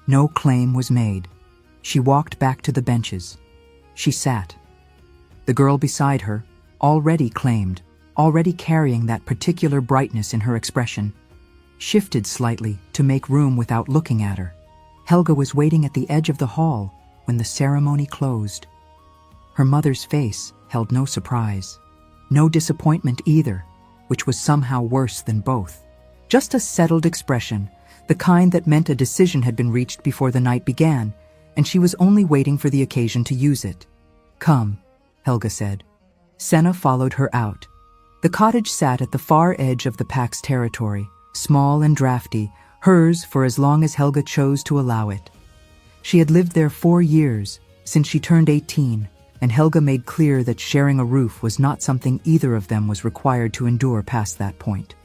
No claim was made. She walked back to the benches. She sat. The girl beside her, already claimed, already carrying that particular brightness in her expression, shifted slightly to make room without looking at her. Helga was waiting at the edge of the hall when the ceremony closed. Her mother's face held no surprise, no disappointment either, which was somehow worse than both. Just a settled expression, the kind that meant a decision had been reached before the night began, and she was only waiting for the occasion to use it. "Come," Helga said. Senna followed her out. The cottage sat at the far edge of the pack's territory, small and drafty, hers for as long as Helga chose to allow it. She had lived there 4 years, since she turned 18, and Helga made clear that sharing a roof was not something either of them was required to endure past that point.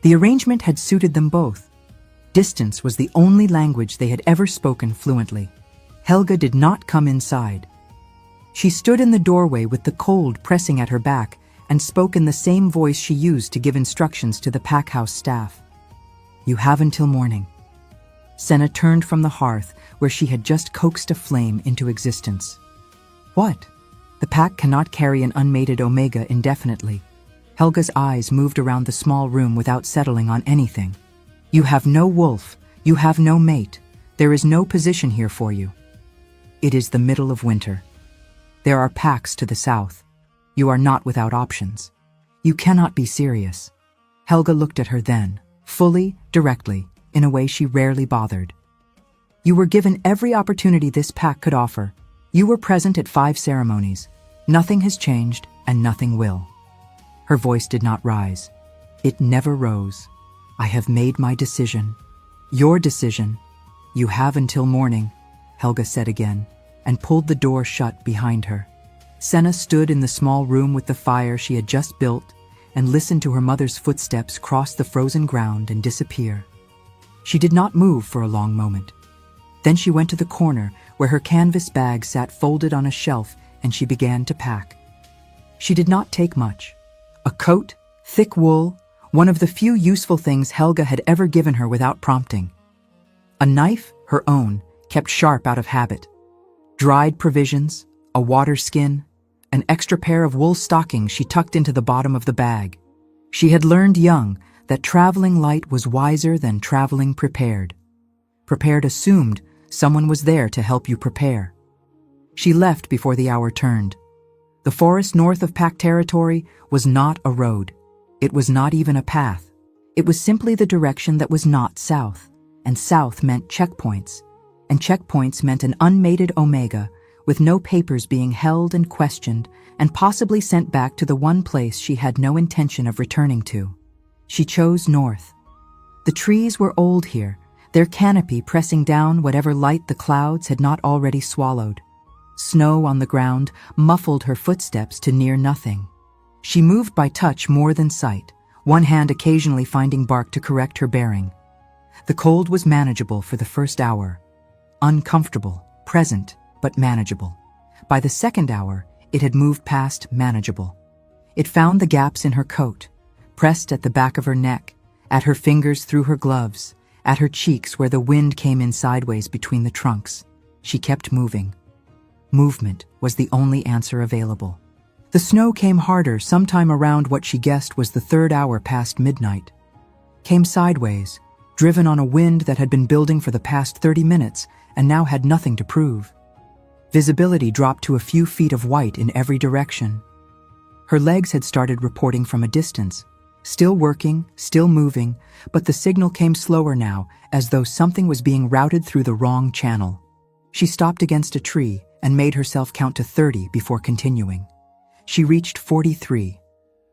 The arrangement had suited them both. Distance was the only language they had ever spoken fluently. Helga did not come inside. She stood in the doorway with the cold pressing at her back and spoke in the same voice she used to give instructions to the pack house staff. "You have until morning." Senna turned from the hearth where she had just coaxed a flame into existence. "What?" "The pack cannot carry an unmated Omega indefinitely." Helga's eyes moved around the small room without settling on anything. "You have no wolf, you have no mate, there is no position here for you. It is the middle of winter. There are packs to the south. You are not without options. You cannot be serious." Helga looked at her then, fully, directly, in a way she rarely bothered. "You were given every opportunity this pack could offer. You were present at 5 ceremonies. Nothing has changed, and nothing will." Her voice did not rise. It never rose. "I have made my decision. Your decision. You have until morning," Helga said again, and pulled the door shut behind her. Senna stood in the small room with the fire she had just built and listened to her mother's footsteps cross the frozen ground and disappear. She did not move for a long moment. Then she went to the corner where her canvas bag sat folded on a shelf, and she began to pack. She did not take much. A coat, thick wool, one of the few useful things Helga had ever given her without prompting. A knife, her own, kept sharp out of habit. Dried provisions, a water skin, an extra pair of wool stockings she tucked into the bottom of the bag. She had learned young that traveling light was wiser than traveling prepared. Prepared assumed someone was there to help you prepare. She left before the hour turned. The forest north of pack territory was not a road. It was not even a path. It was simply the direction that was not south, and south meant checkpoints, and checkpoints meant an unmated Omega with no papers being held and questioned and possibly sent back to the one place she had no intention of returning to. She chose north. The trees were old here, their canopy pressing down whatever light the clouds had not already swallowed. Snow on the ground muffled her footsteps to near nothing. She moved by touch more than sight, one hand occasionally finding bark to correct her bearing. The cold was manageable for the first hour. Uncomfortable, present, but manageable. By the second hour, it had moved past manageable. It found the gaps in her coat, pressed at the back of her neck, at her fingers through her gloves, at her cheeks where the wind came in sideways between the trunks. She kept moving. Movement was the only answer available. The snow came harder sometime around what she guessed was the 3rd hour past midnight. Came sideways, driven on a wind that had been building for the past 30 minutes and now had nothing to prove. Visibility dropped to a few feet of white in every direction. Her legs had started reporting from a distance, still working, still moving, but the signal came slower now, as though something was being routed through the wrong channel. She stopped against a tree and made herself count to 30 before continuing. She reached 43.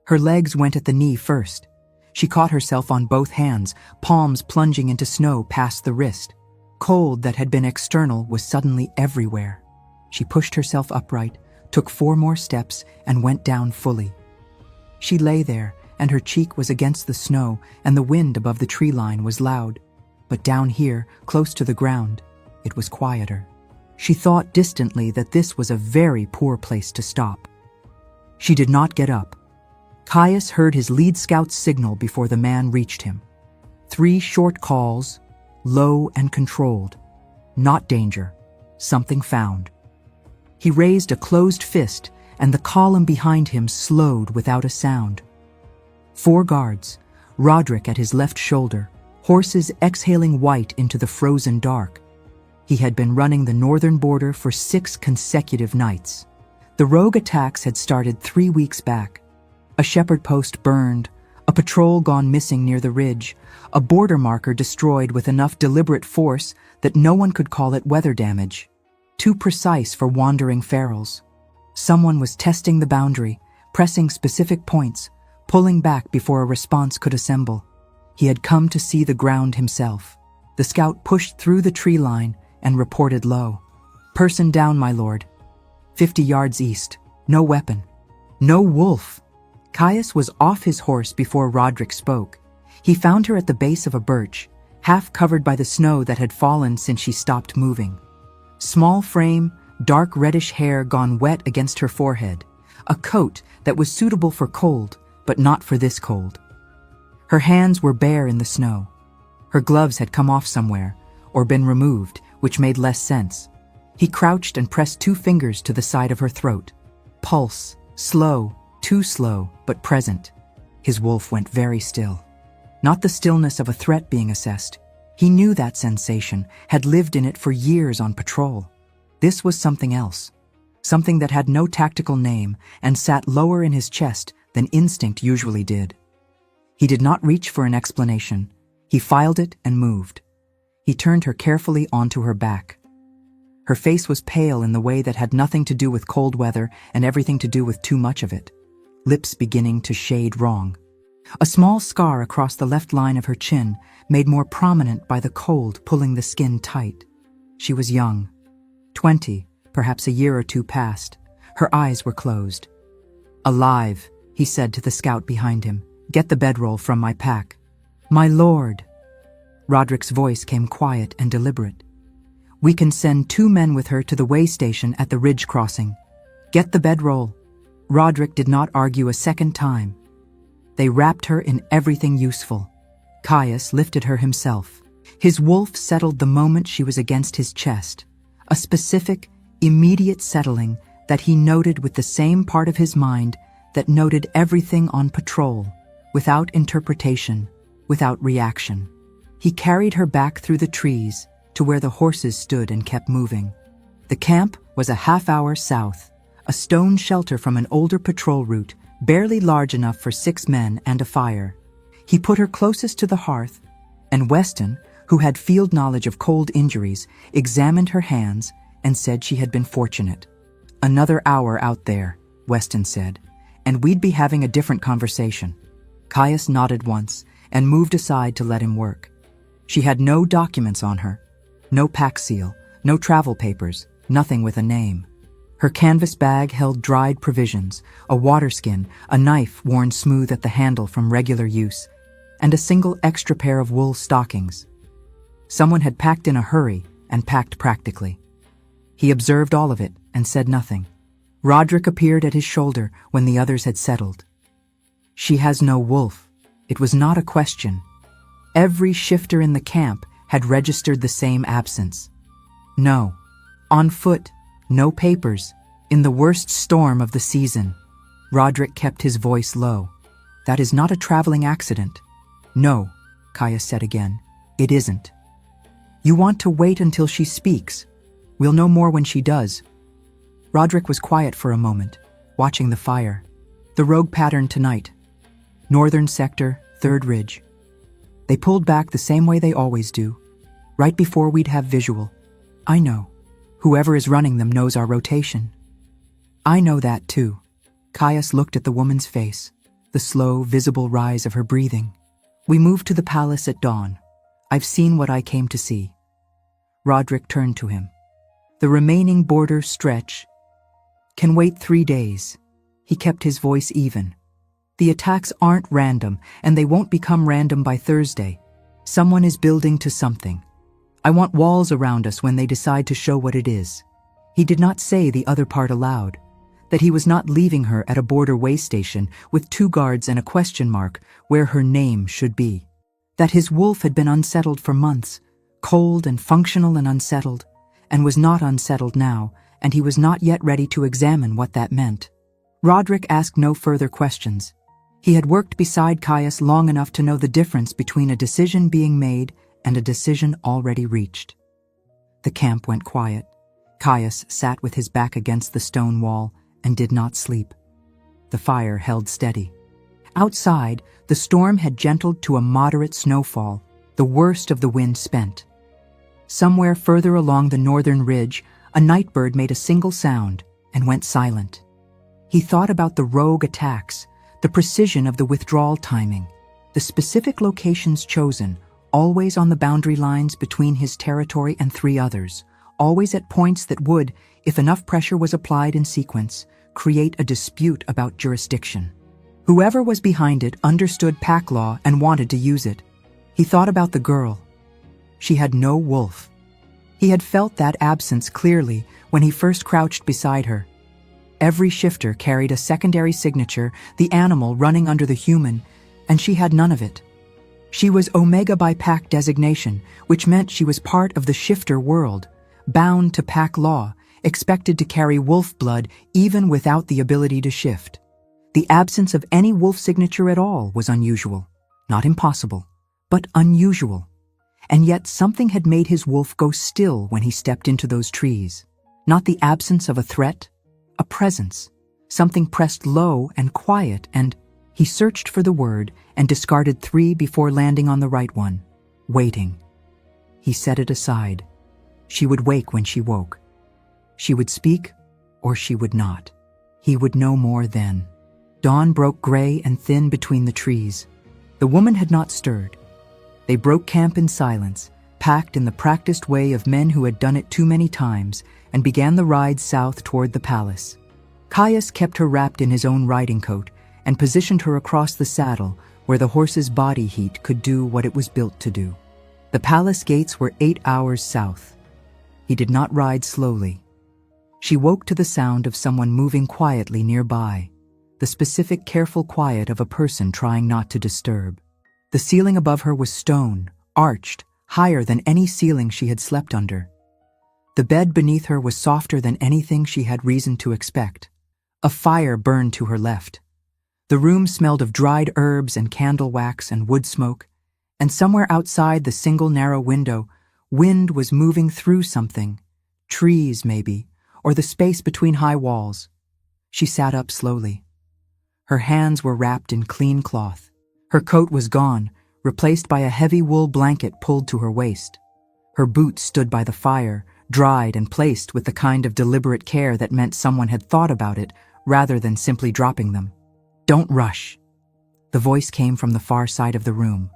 Her legs went at the knee first. She caught herself on both hands, palms plunging into snow past the wrist. Cold that had been external was suddenly everywhere. She pushed herself upright, took 4 more steps, and went down fully. She lay there, and her cheek was against the snow, and the wind above the tree line was loud. But down here, close to the ground, it was quieter. She thought distantly that this was a very poor place to stop. She did not get up. Caius heard his lead scout's signal before the man reached him. 3 short calls, low and controlled. not danger. Something found. He raised a closed fist, and the column behind him slowed without a sound. 4 guards, Roderick at his left shoulder, horses exhaling white into the frozen dark. He had been running the northern border for 6 consecutive nights. The rogue attacks had started 3 weeks back. A shepherd post burned, a patrol gone missing near the ridge, a border marker destroyed with enough deliberate force that no one could call it weather damage. Too precise for wandering ferals. Someone was testing the boundary, pressing specific points, pulling back before a response could assemble. He had come to see the ground himself. The scout pushed through the tree line and reported low. "Person down, my lord. 50 yards east. No weapon. No wolf." Caius was off his horse before Roderick spoke. He found her at the base of a birch, half covered by the snow that had fallen since she stopped moving. Small frame, dark reddish hair gone wet against her forehead, a coat that was suitable for cold, but not for this cold. Her hands were bare in the snow. Her gloves had come off somewhere, or been removed, which made less sense. He crouched and pressed 2 fingers to the side of her throat. Pulse, slow, too slow, but present. His wolf went very still. Not the stillness of a threat being assessed. He knew that sensation, had lived in it for years on patrol. This was something else. Something that had no tactical name and sat lower in his chest than instinct usually did. He did not reach for an explanation. He filed it and moved. He turned her carefully onto her back. Her face was pale in the way that had nothing to do with cold weather and everything to do with too much of it. Lips beginning to shade wrong. A small scar across the left line of her chin, made more prominent by the cold pulling the skin tight. She was young. 20, perhaps a year or 2 past. Her eyes were closed. "Alive," he said to the scout behind him. "Get the bedroll from my pack." "My lord." Roderick's voice came quiet and deliberate. "We can send 2 men with her to the way station at the ridge crossing. Get the bedroll." Roderick did not argue a second time. They wrapped her in everything useful. Caius lifted her himself. His wolf settled the moment she was against his chest. A specific, immediate settling that he noted with the same part of his mind that noted everything on patrol, without interpretation, without reaction. He carried her back through the trees to where the horses stood and kept moving. The camp was a half-hour south, a stone shelter from an older patrol route, barely large enough for 6 men and a fire. He put her closest to the hearth, and Weston, who had field knowledge of cold injuries, examined her hands and said she had been fortunate. "Another hour out there," Weston said, "and we'd be having a different conversation." Caius nodded once and moved aside to let him work. She had no documents on her, no pack seal, no travel papers, nothing with a name. Her canvas bag held dried provisions, a water skin, a knife worn smooth at the handle from regular use, and a single extra pair of wool stockings. Someone had packed in a hurry and packed practically. He observed all of it and said nothing. Roderick appeared at his shoulder when the others had settled. "She has no wolf." It was not a question. Every shifter in the camp had registered the same absence. No. On foot. No papers. In the worst storm of the season. Roderick kept his voice low. "That is not a traveling accident." "No," Caius said again. "It isn't." "You want to wait until she speaks. We'll know more when she does." Roderick was quiet for a moment, watching the fire. The rogue pattern tonight. Northern sector, 3rd ridge. They pulled back the same way they always do, right before we'd have visual. I know. Whoever is running them knows our rotation. I know that too. Caius looked at the woman's face, the slow, visible rise of her breathing. "We moved to the palace at dawn. I've seen what I came to see." Roderick turned to him. "The remaining border stretch can wait 3 days." He kept his voice even. "The attacks aren't random, and they won't become random by Thursday. Someone is building to something. I want walls around us when they decide to show what it is." He did not say the other part aloud, that he was not leaving her at a border way station with 2 guards and a question mark where her name should be. That his wolf had been unsettled for months, cold and functional and unsettled, and was not unsettled now, and he was not yet ready to examine what that meant. Roderick asked no further questions. He had worked beside Caius long enough to know the difference between a decision being made and a decision already reached. The camp went quiet. Caius sat with his back against the stone wall and did not sleep. The fire held steady. Outside, the storm had gentled to a moderate snowfall, the worst of the wind spent. Somewhere further along the northern ridge, a nightbird made a single sound and went silent. He thought about the rogue attacks, the precision of the withdrawal timing, the specific locations chosen, always on the boundary lines between his territory and 3 others, always at points that would, if enough pressure was applied in sequence, create a dispute about jurisdiction. Whoever was behind it understood pack law and wanted to use it. He thought about the girl. She had no wolf. He had felt that absence clearly when he first crouched beside her. Every shifter carried a secondary signature, the animal running under the human, and she had none of it. She was Omega by pack designation, which meant she was part of the shifter world, bound to pack law, expected to carry wolf blood even without the ability to shift. The absence of any wolf signature at all was unusual. Not impossible, but unusual. And yet something had made his wolf go still when he stepped into those trees. Not the absence of a threat, a presence. Something pressed low and quiet, and he searched for the word and discarded 3 before landing on the right one. Waiting. He set it aside. She would wake when she woke. She would speak, or she would not. He would know more then. Dawn broke gray and thin between the trees. The woman had not stirred. They broke camp in silence, packed in the practiced way of men who had done it too many times, and began the ride south toward the palace. Caius kept her wrapped in his own riding coat and positioned her across the saddle where the horse's body heat could do what it was built to do. The palace gates were 8 hours south. He did not ride slowly. She woke to the sound of someone moving quietly nearby, the specific careful quiet of a person trying not to disturb. The ceiling above her was stone, arched, higher than any ceiling she had slept under. The bed beneath her was softer than anything she had reason to expect. A fire burned to her left. The room smelled of dried herbs and candle wax and wood smoke, and somewhere outside the single narrow window, wind was moving through something, trees maybe, or the space between high walls. She sat up slowly. Her hands were wrapped in clean cloth. Her coat was gone, replaced by a heavy wool blanket pulled to her waist. Her boots stood by the fire, dried and placed with the kind of deliberate care that meant someone had thought about it rather than simply dropping them. "Don't rush." The voice came from the far side of the room.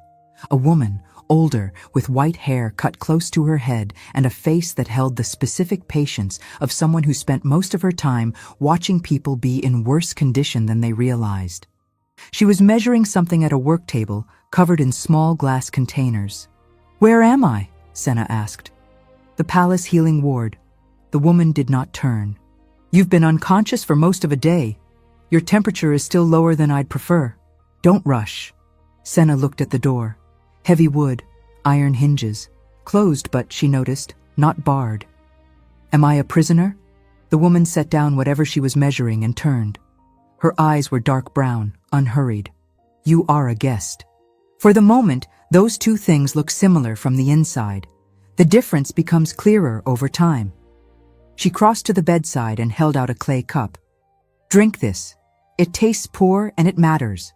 A woman, older, with white hair cut close to her head and a face that held the specific patience of someone who spent most of her time watching people be in worse condition than they realized. She was measuring something at a work table covered in small glass containers. "Where am I?" Senna asked. "The palace healing ward." The woman did not turn. "You've been unconscious for most of a day. Your temperature is still lower than I'd prefer. Don't rush." Senna looked at the door. Heavy wood, iron hinges, closed but, she noticed, not barred. "Am I a prisoner?" The woman set down whatever she was measuring and turned. Her eyes were dark brown, unhurried. "You are a guest." For the moment, those two things look similar from the inside. The difference becomes clearer over time. She crossed to the bedside and held out a clay cup. "Drink this. It tastes poor and it matters."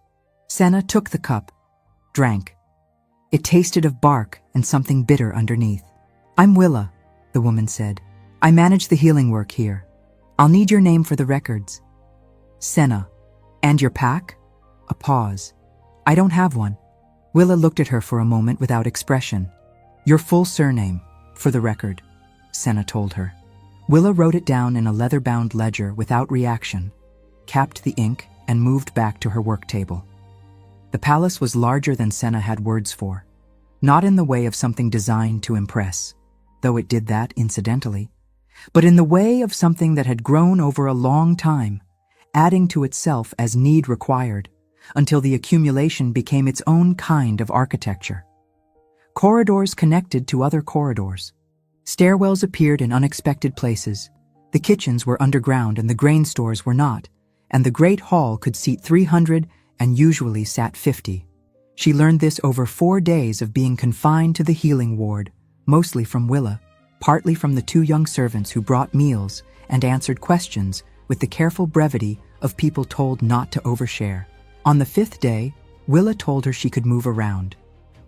Senna took the cup, drank. It tasted of bark and something bitter underneath. "I'm Willa," the woman said. "I manage the healing work here. I'll need your name for the records." "Senna. And your pack?" A pause. "I don't have one." Willa looked at her for a moment without expression. "Your full surname, for the record," Senna told her. Willa wrote it down in a leather-bound ledger without reaction, capped the ink, and moved back to her work table. The palace was larger than Senna had words for, not in the way of something designed to impress, though it did that incidentally, but in the way of something that had grown over a long time, adding to itself as need required, until the accumulation became its own kind of architecture. Corridors connected to other corridors. Stairwells appeared in unexpected places. The kitchens were underground and the grain stores were not, and the great hall could seat 300 and usually sat 50. She learned this over 4 days of being confined to the healing ward, mostly from Willa, partly from the 2 young servants who brought meals and answered questions with the careful brevity of people told not to overshare. On the 5th day, Willa told her she could move around,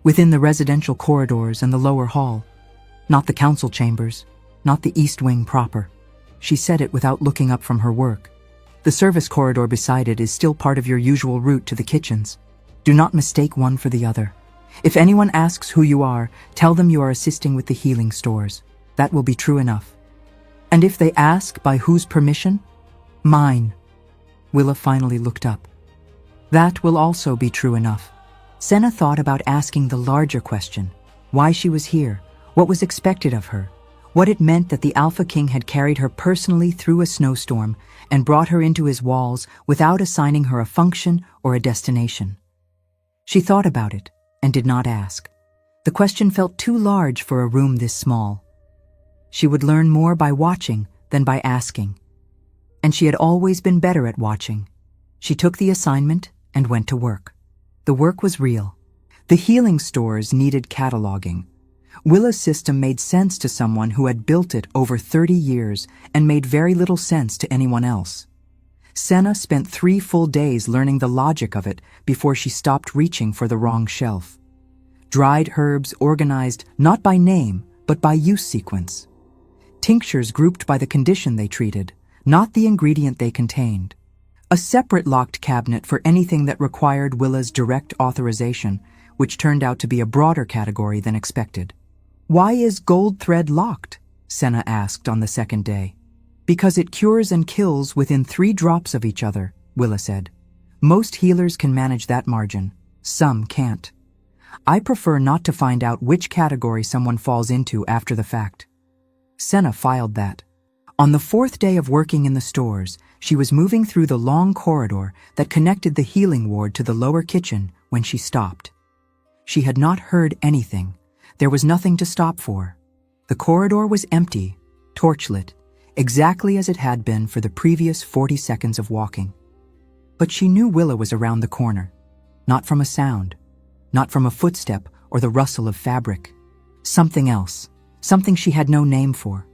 within the residential corridors and the lower hall, not the council chambers, not the east wing proper. She said it without looking up from her work. The service corridor beside it is still part of your usual route to the kitchens. Do not mistake one for the other. If anyone asks who you are, tell them you are assisting with the healing stores. That will be true enough. And if they ask by whose permission? Mine. Willa finally looked up. That will also be true enough. Senna thought about asking the larger question, why she was here, what was expected of her, what it meant that the Alpha King had carried her personally through a snowstorm and brought her into his walls without assigning her a function or a destination. She thought about it and did not ask. The question felt too large for a room this small. She would learn more by watching than by asking. And she had always been better at watching. She took the assignment and went to work. The work was real. The healing stores needed cataloging. Willa's system made sense to someone who had built it over 30 years and made very little sense to anyone else. Senna spent 3 full days learning the logic of it before she stopped reaching for the wrong shelf. Dried herbs organized not by name, but by use sequence. Tinctures grouped by the condition they treated, not the ingredient they contained. A separate locked cabinet for anything that required Willa's direct authorization, which turned out to be a broader category than expected. Why is gold thread locked? Senna asked on the 2nd day. Because it cures and kills within 3 drops of each other, Willa said. Most healers can manage that margin. Some can't. I prefer not to find out which category someone falls into after the fact. Senna filed that. On the 4th day of working in the stores, she was moving through the long corridor that connected the healing ward to the lower kitchen when she stopped. She had not heard anything. There was nothing to stop for. The corridor was empty, torchlit, exactly as it had been for the previous 40 seconds of walking. But she knew Willa was around the corner, not from a sound, not from a footstep or the rustle of fabric. Something else, something she had no name for.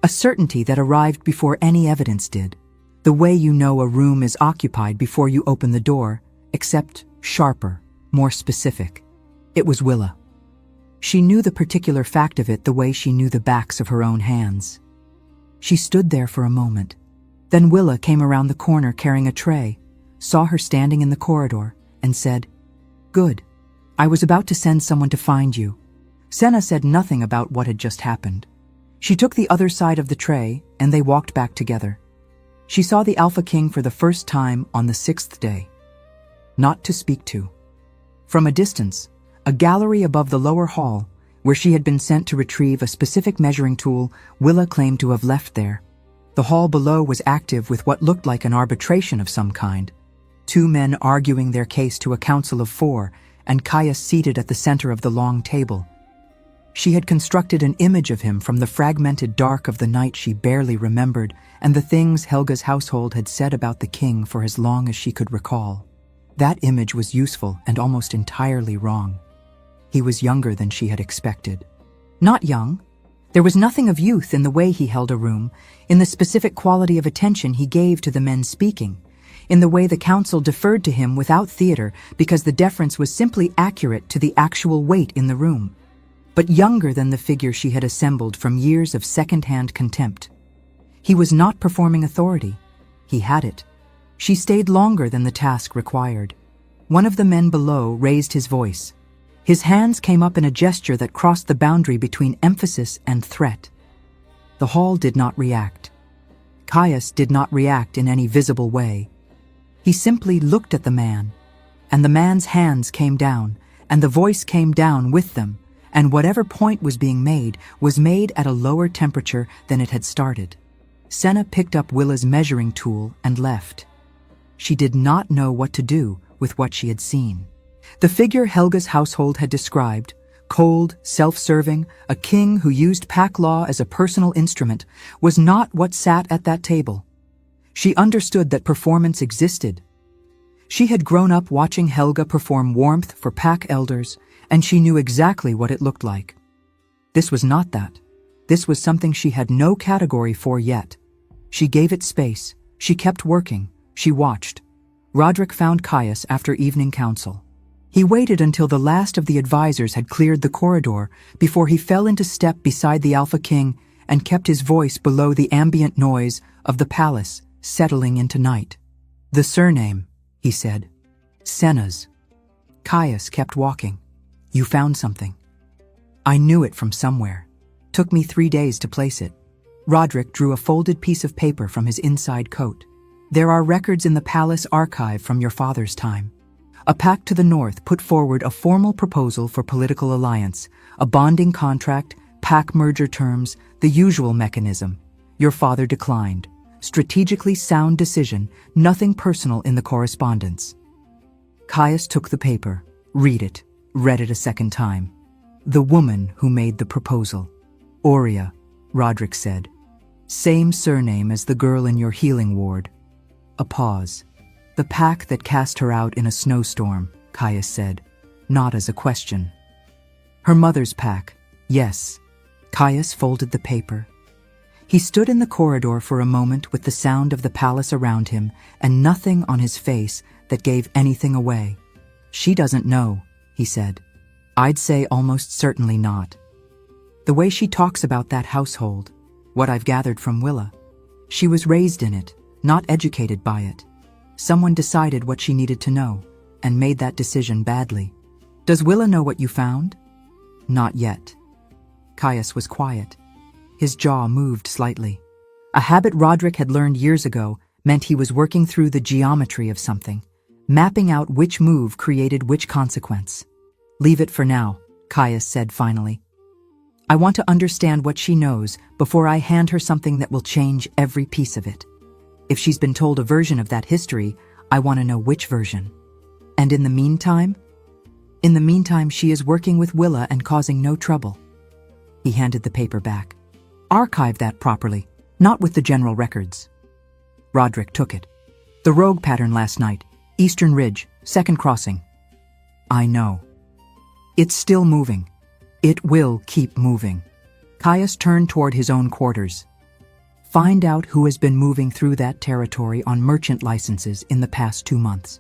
A certainty that arrived before any evidence did. The way you know a room is occupied before you open the door, except sharper, more specific. It was Willa. She knew the particular fact of it the way she knew the backs of her own hands. She stood there for a moment. Then Willa came around the corner carrying a tray, saw her standing in the corridor, and said, "Good. I was about to send someone to find you." Senna said nothing about what had just happened. She took the other side of the tray, and they walked back together. She saw the Alpha King for the first time on the 6th day. Not to speak to. From a distance, a gallery above the lower hall, where she had been sent to retrieve a specific measuring tool Willa claimed to have left there. The hall below was active with what looked like an arbitration of some kind. 2 men arguing their case to a council of 4, and Caius seated at the center of the long table. She had constructed an image of him from the fragmented dark of the night she barely remembered and the things Helga's household had said about the king for as long as she could recall. That image was useful and almost entirely wrong. He was younger than she had expected. Not young. There was nothing of youth in the way he held a room, in the specific quality of attention he gave to the men speaking, in the way the council deferred to him without theater because the deference was simply accurate to the actual weight in the room. But younger than the figure she had assembled from years of second-hand contempt. He was not performing authority. He had it. She stayed longer than the task required. One of the men below raised his voice. His hands came up in a gesture that crossed the boundary between emphasis and threat. The hall did not react. Caius did not react in any visible way. He simply looked at the man, and the man's hands came down, and the voice came down with them, and whatever point was being made was made at a lower temperature than it had started. Senna picked up Willa's measuring tool and left. She did not know what to do with what she had seen. The figure Helga's household had described, cold, self-serving, a king who used pack law as a personal instrument, was not what sat at that table. She understood that performance existed. She had grown up watching Helga perform warmth for pack elders, and she knew exactly what it looked like. This was not that. This was something she had no category for yet. She gave it space. She kept working. She watched. Roderick found Caius after evening council. He waited until the last of the advisors had cleared the corridor before he fell into step beside the Alpha King and kept his voice below the ambient noise of the palace settling into night. "The surname," he said. "Senna's." Caius kept walking. "You found something." "I knew it from somewhere. Took me 3 days to place it." Roderick drew a folded piece of paper from his inside coat. "There are records in the palace archive from your father's time. A pact to the north put forward a formal proposal for political alliance, a bonding contract, pack merger terms, the usual mechanism. Your father declined. Strategically sound decision, nothing personal in the correspondence." Caius took the paper, read it, read it a second time. "The woman who made the proposal. Aurea," Roderick said. "Same surname as the girl in your healing ward." A pause. "The pack that cast her out in a snowstorm," Caius said, not as a question. "Her mother's pack, yes." Caius folded the paper. He stood in the corridor for a moment with the sound of the palace around him and nothing on his face that gave anything away. "She doesn't know," he said. "I'd say almost certainly not. The way she talks about that household, what I've gathered from Willa. She was raised in it, not educated by it. Someone decided what she needed to know, and made that decision badly. Does Willa know what you found?" "Not yet." Caius was quiet. His jaw moved slightly. A habit Roderick had learned years ago meant he was working through the geometry of something, mapping out which move created which consequence. "Leave it for now," Caius said finally. "I want to understand what she knows before I hand her something that will change every piece of it. If she's been told a version of that history, I want to know which version. And in the meantime?" "In the meantime, she is working with Willa and causing no trouble." He handed the paper back. "Archive that properly, not with the general records." Roderick took it. "The rogue pattern last night, Eastern Ridge, second crossing." "I know. It's still moving. It will keep moving." Caius turned toward his own quarters. "Find out who has been moving through that territory on merchant licenses in the past 2 months.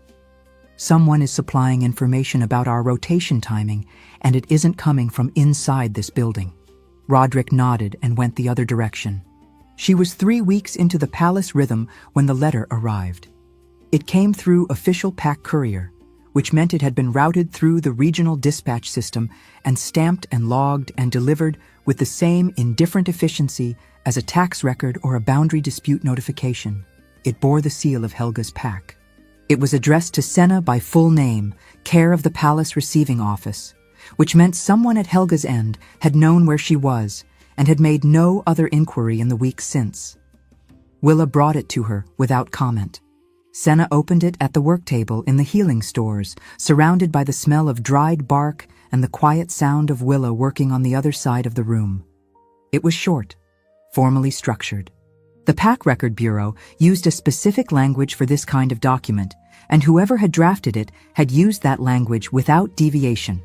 Someone is supplying information about our rotation timing, and it isn't coming from inside this building." Roderick nodded and went the other direction. She was 3 weeks into the palace rhythm when the letter arrived. It came through official pack courier, which meant it had been routed through the regional dispatch system and stamped and logged and delivered with the same indifferent efficiency as a tax record or a boundary dispute notification. It bore the seal of Helga's pack. It was addressed to Senna by full name, care of the palace receiving office, which meant someone at Helga's end had known where she was and had made no other inquiry in the weeks since. Willa brought it to her without comment. Senna opened it at the work table in the healing stores, surrounded by the smell of dried bark and the quiet sound of Willa working on the other side of the room. It was short, formally structured. The Pack Record Bureau used a specific language for this kind of document, and whoever had drafted it had used that language without deviation.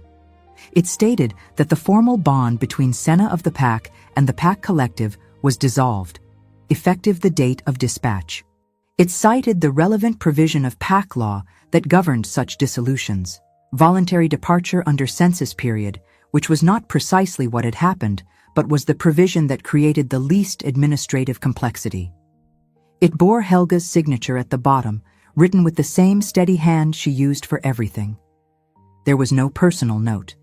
It stated that the formal bond between Senna of the Pack and the Pack Collective was dissolved, effective the date of dispatch. It cited the relevant provision of Pack law that governed such dissolutions, voluntary departure under census period, which was not precisely what had happened, but was the provision that created the least administrative complexity. It bore Helga's signature at the bottom, written with the same steady hand she used for everything. There was no personal note,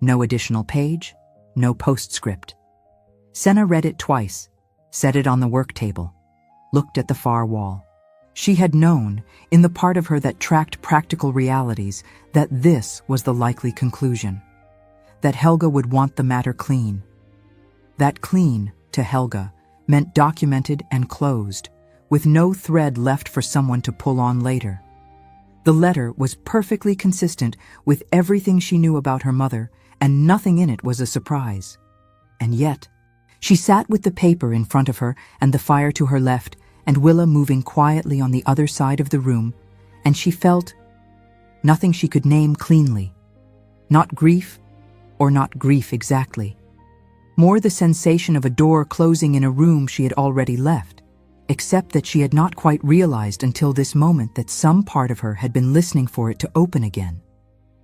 no additional page, no postscript. Senna read it twice, set it on the work table, looked at the far wall. She had known, in the part of her that tracked practical realities, that this was the likely conclusion. That Helga would want the matter clean. That clean, to Helga, meant documented and closed, with no thread left for someone to pull on later. The letter was perfectly consistent with everything she knew about her mother and nothing in it was a surprise. And yet, she sat with the paper in front of her and the fire to her left, and Willa moving quietly on the other side of the room, and she felt nothing she could name cleanly. Not grief, or not grief exactly. More the sensation of a door closing in a room she had already left, except that she had not quite realized until this moment that some part of her had been listening for it to open again.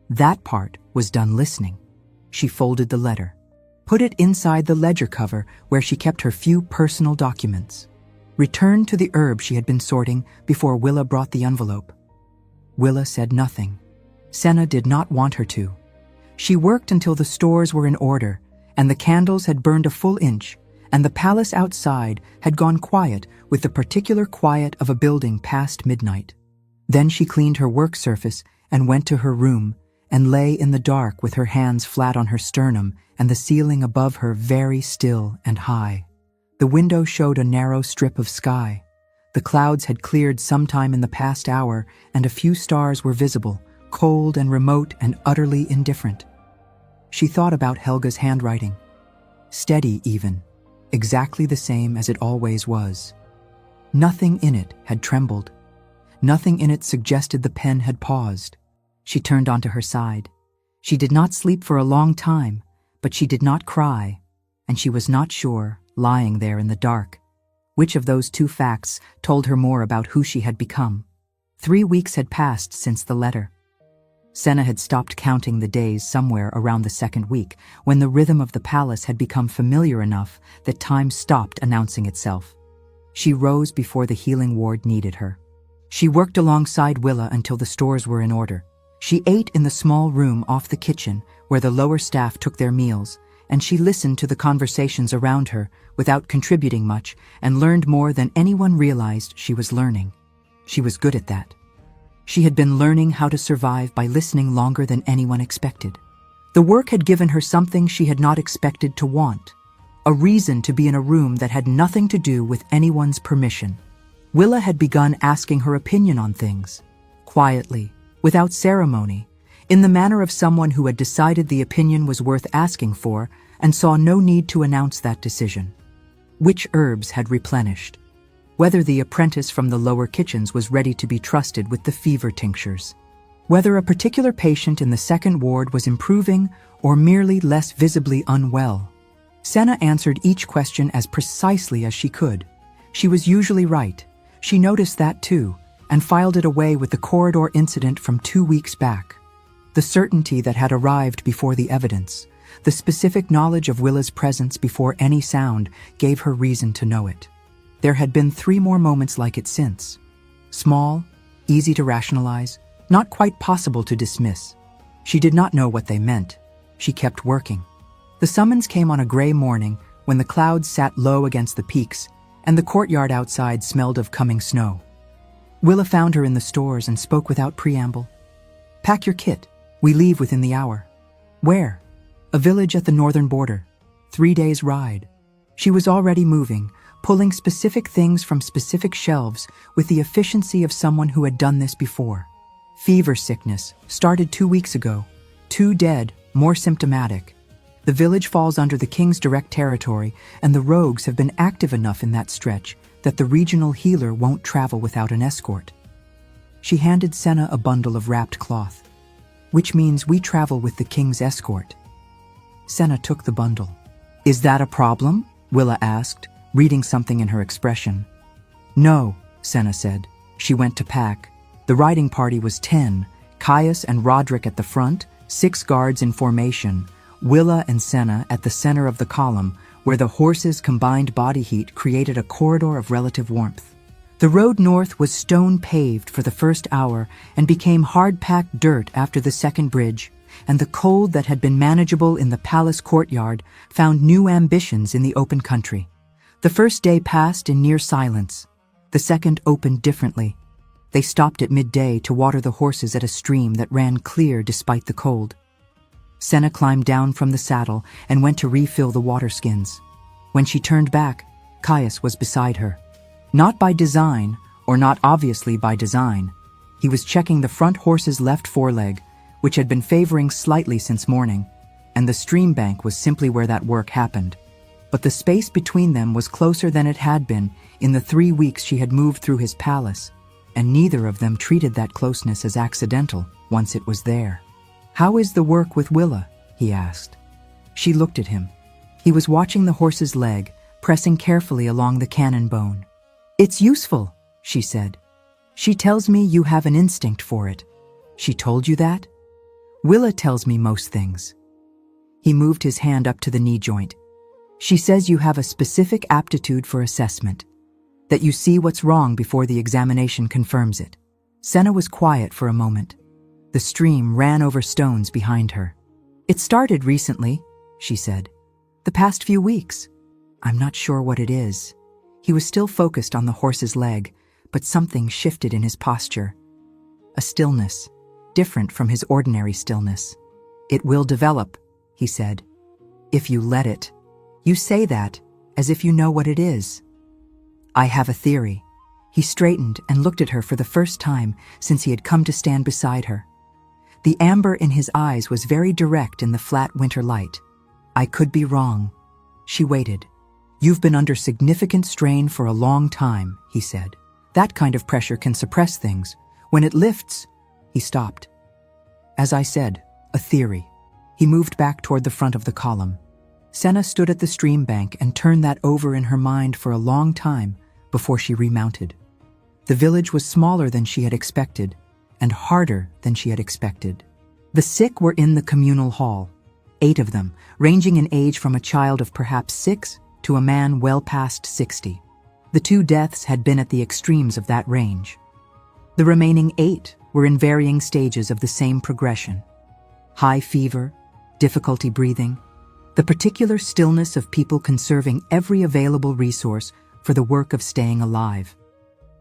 That part was done listening. She folded the letter, put it inside the ledger cover where she kept her few personal documents, returned to the herb she had been sorting before Willa brought the envelope. Willa said nothing. Senna did not want her to. She worked until the stores were in order, and the candles had burned a full inch, and the palace outside had gone quiet with the particular quiet of a building past midnight. Then she cleaned her work surface and went to her room and lay in the dark with her hands flat on her sternum and the ceiling above her very still and high. The window showed a narrow strip of sky. The clouds had cleared sometime in the past hour, and a few stars were visible, cold and remote and utterly indifferent. She thought about Helga's handwriting. Steady even, exactly the same as it always was. Nothing in it had trembled. Nothing in it suggested the pen had paused. She turned onto her side. She did not sleep for a long time, but she did not cry, and she was not sure, lying there in the dark, which of those two facts told her more about who she had become. 3 weeks had passed since the letter. Senna had stopped counting the days somewhere around the second week, when the rhythm of the palace had become familiar enough that time stopped announcing itself. She rose before the healing ward needed her. She worked alongside Willa until the stores were in order. She ate in the small room off the kitchen where the lower staff took their meals, and she listened to the conversations around her without contributing much and learned more than anyone realized she was learning. She was good at that. She had been learning how to survive by listening longer than anyone expected. The work had given her something she had not expected to want, a reason to be in a room that had nothing to do with anyone's permission. Willa had begun asking her opinion on things, quietly, without ceremony, in the manner of someone who had decided the opinion was worth asking for and saw no need to announce that decision. Which herbs had replenished? Whether the apprentice from the lower kitchens was ready to be trusted with the fever tinctures. Whether a particular patient in the second ward was improving or merely less visibly unwell. Senna answered each question as precisely as she could. She was usually right. She noticed that too, and filed it away with the corridor incident from 2 weeks back. The certainty that had arrived before the evidence, the specific knowledge of Willa's presence before any sound gave her reason to know it. There had been 3 more moments like it since. Small, easy to rationalize, not quite possible to dismiss. She did not know what they meant. She kept working. The summons came on a gray morning when the clouds sat low against the peaks and the courtyard outside smelled of coming snow. Willa found her in the stores and spoke without preamble. "Pack your kit. We leave within the hour." "Where?" "A village at the northern border. 3 days' ride." She was already moving, pulling specific things from specific shelves with the efficiency of someone who had done this before. Fever sickness started 2 weeks ago. 2 dead, more symptomatic. The village falls under the king's direct territory, and the rogues have been active enough in that stretch that the regional healer won't travel without an escort. She handed Senna a bundle of wrapped cloth. "Which means we travel with the king's escort." Senna took the bundle. "Is that a problem?" Willa asked, reading something in her expression. "No," Senna said. She went to pack. The riding party was 10, Caius and Roderick at the front, 6 guards in formation, Willa and Senna at the center of the column, where the horses' combined body heat created a corridor of relative warmth. The road north was stone-paved for the first hour and became hard-packed dirt after the second bridge, and the cold that had been manageable in the palace courtyard found new ambitions in the open country. The first day passed in near silence. The second opened differently. They stopped at midday to water the horses at a stream that ran clear despite the cold. Senna climbed down from the saddle and went to refill the water skins. When she turned back, Caius was beside her. Not by design, or not obviously by design. He was checking the front horse's left foreleg, which had been favoring slightly since morning. and the stream bank was simply where that work happened. But the space between them was closer than it had been in the 3 weeks she had moved through his palace, and neither of them treated that closeness as accidental once it was there. "How is the work with Willa?" he asked. She looked at him. He was watching the horse's leg, pressing carefully along the cannon bone. "It's useful," she said. "She tells me you have an instinct for it." "She told you that?" "Willa tells me most things." He moved his hand up to the knee joint. "She says you have a specific aptitude for assessment, that you see what's wrong before the examination confirms it." Senna was quiet for a moment. The stream ran over stones behind her. "It started recently," she said. "The past few weeks. I'm not sure what it is." He was still focused on the horse's leg, but something shifted in his posture. A stillness, different from his ordinary stillness. "It will develop," he said. "If you let it." "You say that, as if you know what it is." "I have a theory." He straightened and looked at her for the first time since he had come to stand beside her. The amber in his eyes was very direct in the flat winter light. "I could be wrong." She waited. "You've been under significant strain for a long time," he said. "That kind of pressure can suppress things. When it lifts—" He stopped. "As I said, a theory." He moved back toward the front of the column. Senna stood at the stream bank and turned that over in her mind for a long time before she remounted. The village was smaller than she had expected, and harder than she had expected. The sick were in the communal hall, 8 of them, ranging in age from a child of perhaps 6 to a man well past 60. The 2 deaths had been at the extremes of that range. The remaining 8 were in varying stages of the same progression. High fever, difficulty breathing, the particular stillness of people conserving every available resource for the work of staying alive.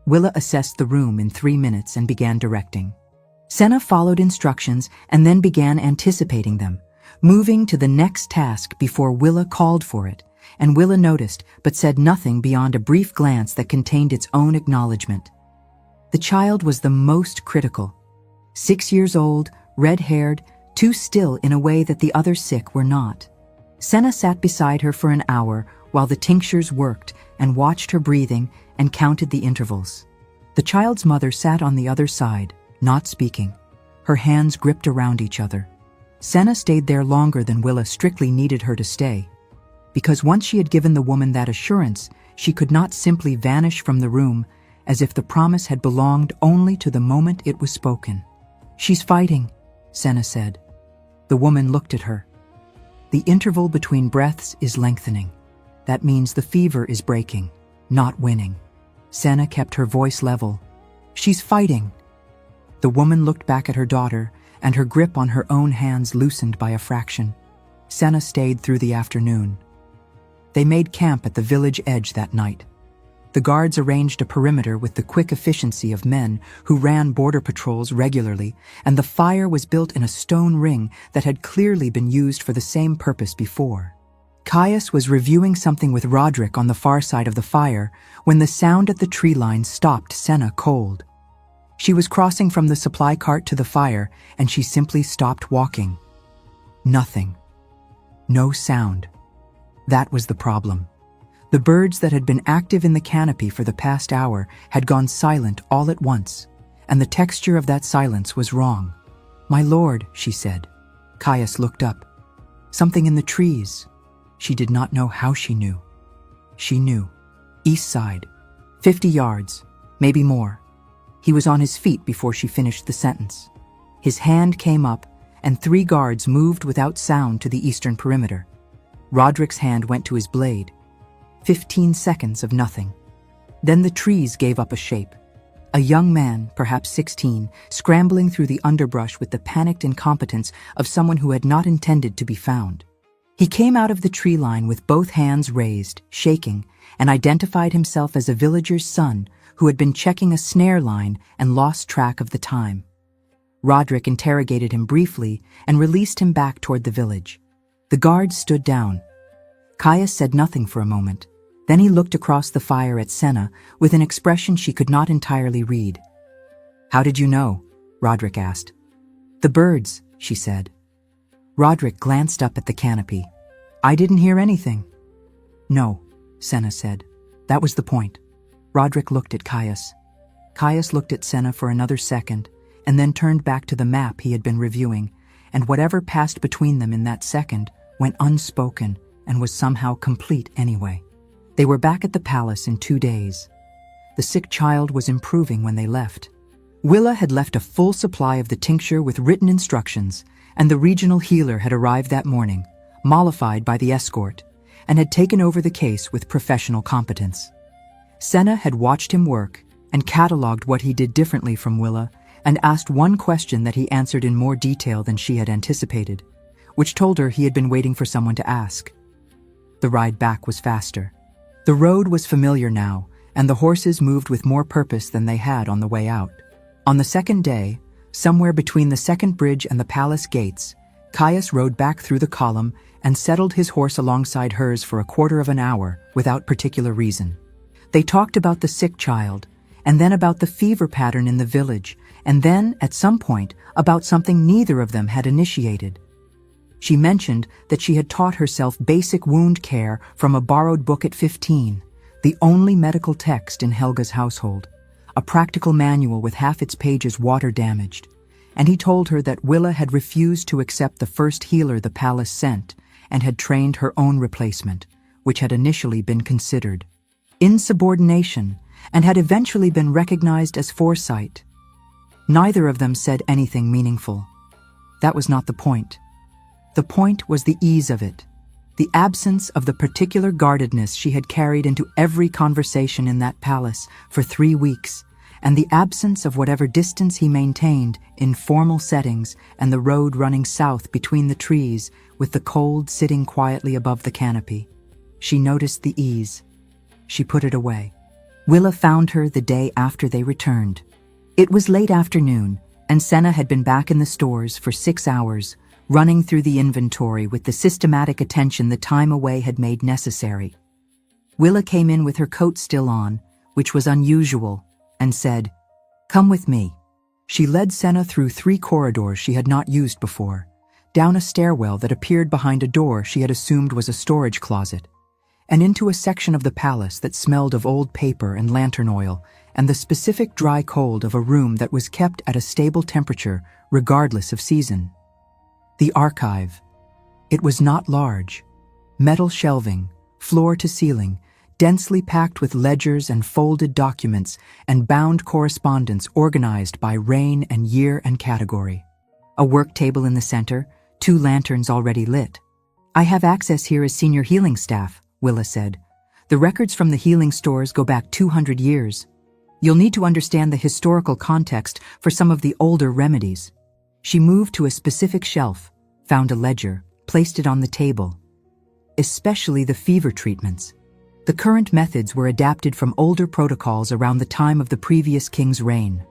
Willa assessed the room in 3 minutes and began directing. Senna followed instructions and then began anticipating them, moving to the next task before Willa called for it, and Willa noticed but said nothing beyond a brief glance that contained its own acknowledgement. The child was the most critical. 6 years old, red-haired, too still in a way that the other sick were not. Senna sat beside her for an hour while the tinctures worked and watched her breathing and counted the intervals. The child's mother sat on the other side, not speaking, her hands gripped around each other. Senna stayed there longer than Willa strictly needed her to stay, because once she had given the woman that assurance, she could not simply vanish from the room as if the promise had belonged only to the moment it was spoken. "She's fighting," Senna said. The woman looked at her. "The interval between breaths is lengthening. That means the fever is breaking, not winning." Senna kept her voice level. "She's fighting." The woman looked back at her daughter, and her grip on her own hands loosened by a fraction. Senna stayed through the afternoon. They made camp at the village edge that night. The guards arranged a perimeter with the quick efficiency of men who ran border patrols regularly, and the fire was built in a stone ring that had clearly been used for the same purpose before. Caius was reviewing something with Roderick on the far side of the fire when the sound at the tree line stopped Senna cold. She was crossing from the supply cart to the fire, and she simply stopped walking. Nothing. No sound. That was the problem. The birds that had been active in the canopy for the past hour had gone silent all at once, and the texture of that silence was wrong. "My lord," she said. Caius looked up. "Something in the trees." She did not know how she knew. She knew. East side. 50 yards, maybe more. He was on his feet before she finished the sentence. His hand came up, and 3 guards moved without sound to the eastern perimeter. Roderick's hand went to his blade. 15 seconds of nothing. Then the trees gave up a shape. A young man, perhaps 16, scrambling through the underbrush with the panicked incompetence of someone who had not intended to be found. He came out of the tree line with both hands raised, shaking, and identified himself as a villager's son who had been checking a snare line and lost track of the time. Roderick interrogated him briefly and released him back toward the village. The guards stood down. Caius said nothing for a moment. Then he looked across the fire at Senna with an expression she could not entirely read. "How did you know?" Roderick asked. "The birds," she said. Roderick glanced up at the canopy. I didn't hear anything. No, Senna said. That was the point. Roderick looked at Caius. Caius looked at Senna for another second, and then turned back to the map he had been reviewing, and whatever passed between them in that second went unspoken and was somehow complete anyway. They were back at the palace in 2 days. The sick child was improving when they left. Willa had left a full supply of the tincture with written instructions, and the regional healer had arrived that morning, mollified by the escort, and had taken over the case with professional competence. Senna had watched him work and catalogued what he did differently from Willa, and asked one question that he answered in more detail than she had anticipated, which told her he had been waiting for someone to ask. The ride back was faster. The road was familiar now, and the horses moved with more purpose than they had on the way out. On the second day, somewhere between the second bridge and the palace gates, Caius rode back through the column and settled his horse alongside hers for a quarter of an hour without particular reason. They talked about the sick child, and then about the fever pattern in the village, and then, at some point, about something neither of them had initiated. She mentioned that she had taught herself basic wound care from a borrowed book at 15, the only medical text in Helga's household, a practical manual with half its pages water-damaged, and he told her that Willa had refused to accept the first healer the palace sent and had trained her own replacement, which had initially been considered insubordination and had eventually been recognized as foresight. Neither of them said anything meaningful. That was not the point. The point was the ease of it, the absence of the particular guardedness she had carried into every conversation in that palace for 3 weeks, and the absence of whatever distance he maintained in formal settings and the road running south between the trees with the cold sitting quietly above the canopy. She noticed the ease. She put it away. Willa found her the day after they returned. It was late afternoon, and Senna had been back in the stores for 6 hours, running through the inventory with the systematic attention the time away had made necessary. Willa came in with her coat still on, which was unusual, and said, "Come with me." She led Senna through 3 corridors she had not used before, down a stairwell that appeared behind a door she had assumed was a storage closet, and into a section of the palace that smelled of old paper and lantern oil and the specific dry cold of a room that was kept at a stable temperature regardless of season. The archive. It was not large. Metal shelving, floor to ceiling, densely packed with ledgers and folded documents and bound correspondence organized by reign and year and category. A work table in the center, 2 lanterns already lit. "I have access here as senior healing staff," Willa said. "The records from the healing stores go back 200 years. You'll need to understand the historical context for some of the older remedies." She moved to a specific shelf, found a ledger, placed it on the table. Especially the fever treatments. The current methods were adapted from older protocols around the time of the previous king's reign.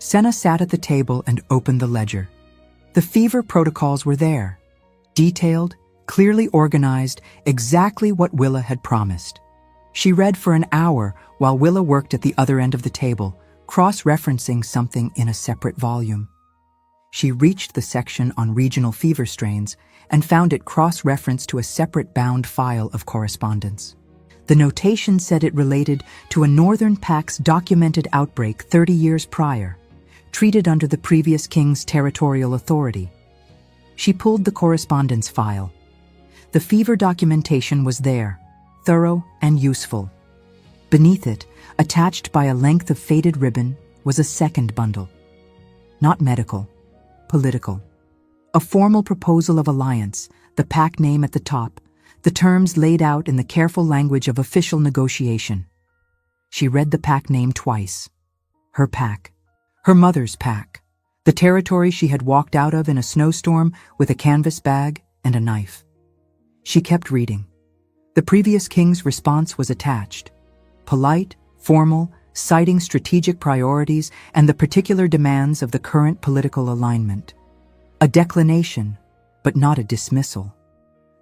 Senna sat at the table and opened the ledger. The fever protocols were there, detailed, clearly organized, exactly what Willa had promised. She read for an hour while Willa worked at the other end of the table, cross-referencing something in a separate volume. She reached the section on regional fever strains and found it cross-referenced to a separate bound file of correspondence. The notation said it related to a Northern Pack's documented outbreak 30 years prior, treated under the previous king's territorial authority. She pulled the correspondence file. The fever documentation was there, thorough and useful. Beneath it, attached by a length of faded ribbon, was a second bundle. Not medical. Political. A formal proposal of alliance, the pack name at the top, the terms laid out in the careful language of official negotiation. She read the pack name twice. Her pack. Her mother's pack. The territory she had walked out of in a snowstorm with a canvas bag and a knife. She kept reading. The previous king's response was attached. Polite, formal, citing strategic priorities and the particular demands of the current political alignment. A declination, but not a dismissal.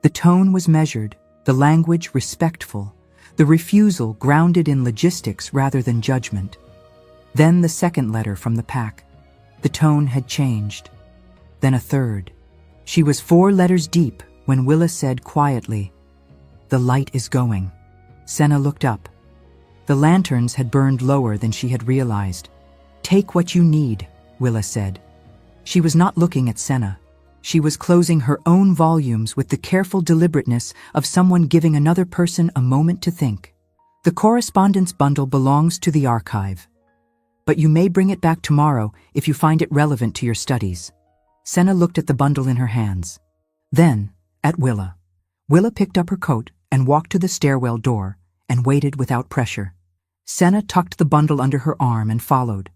The tone was measured, the language respectful, the refusal grounded in logistics rather than judgment. Then the second letter from the pack. The tone had changed. Then a third. She was 4 letters deep when Willa said quietly, "The light is going." Senna looked up. The lanterns had burned lower than she had realized. "Take what you need," Willa said. She was not looking at Senna. She was closing her own volumes with the careful deliberateness of someone giving another person a moment to think. "The correspondence bundle belongs to the archive, but you may bring it back tomorrow if you find it relevant to your studies." Senna looked at the bundle in her hands. Then, at Willa. Willa picked up her coat and walked to the stairwell door and waited without pressure. Senna tucked the bundle under her arm and followed.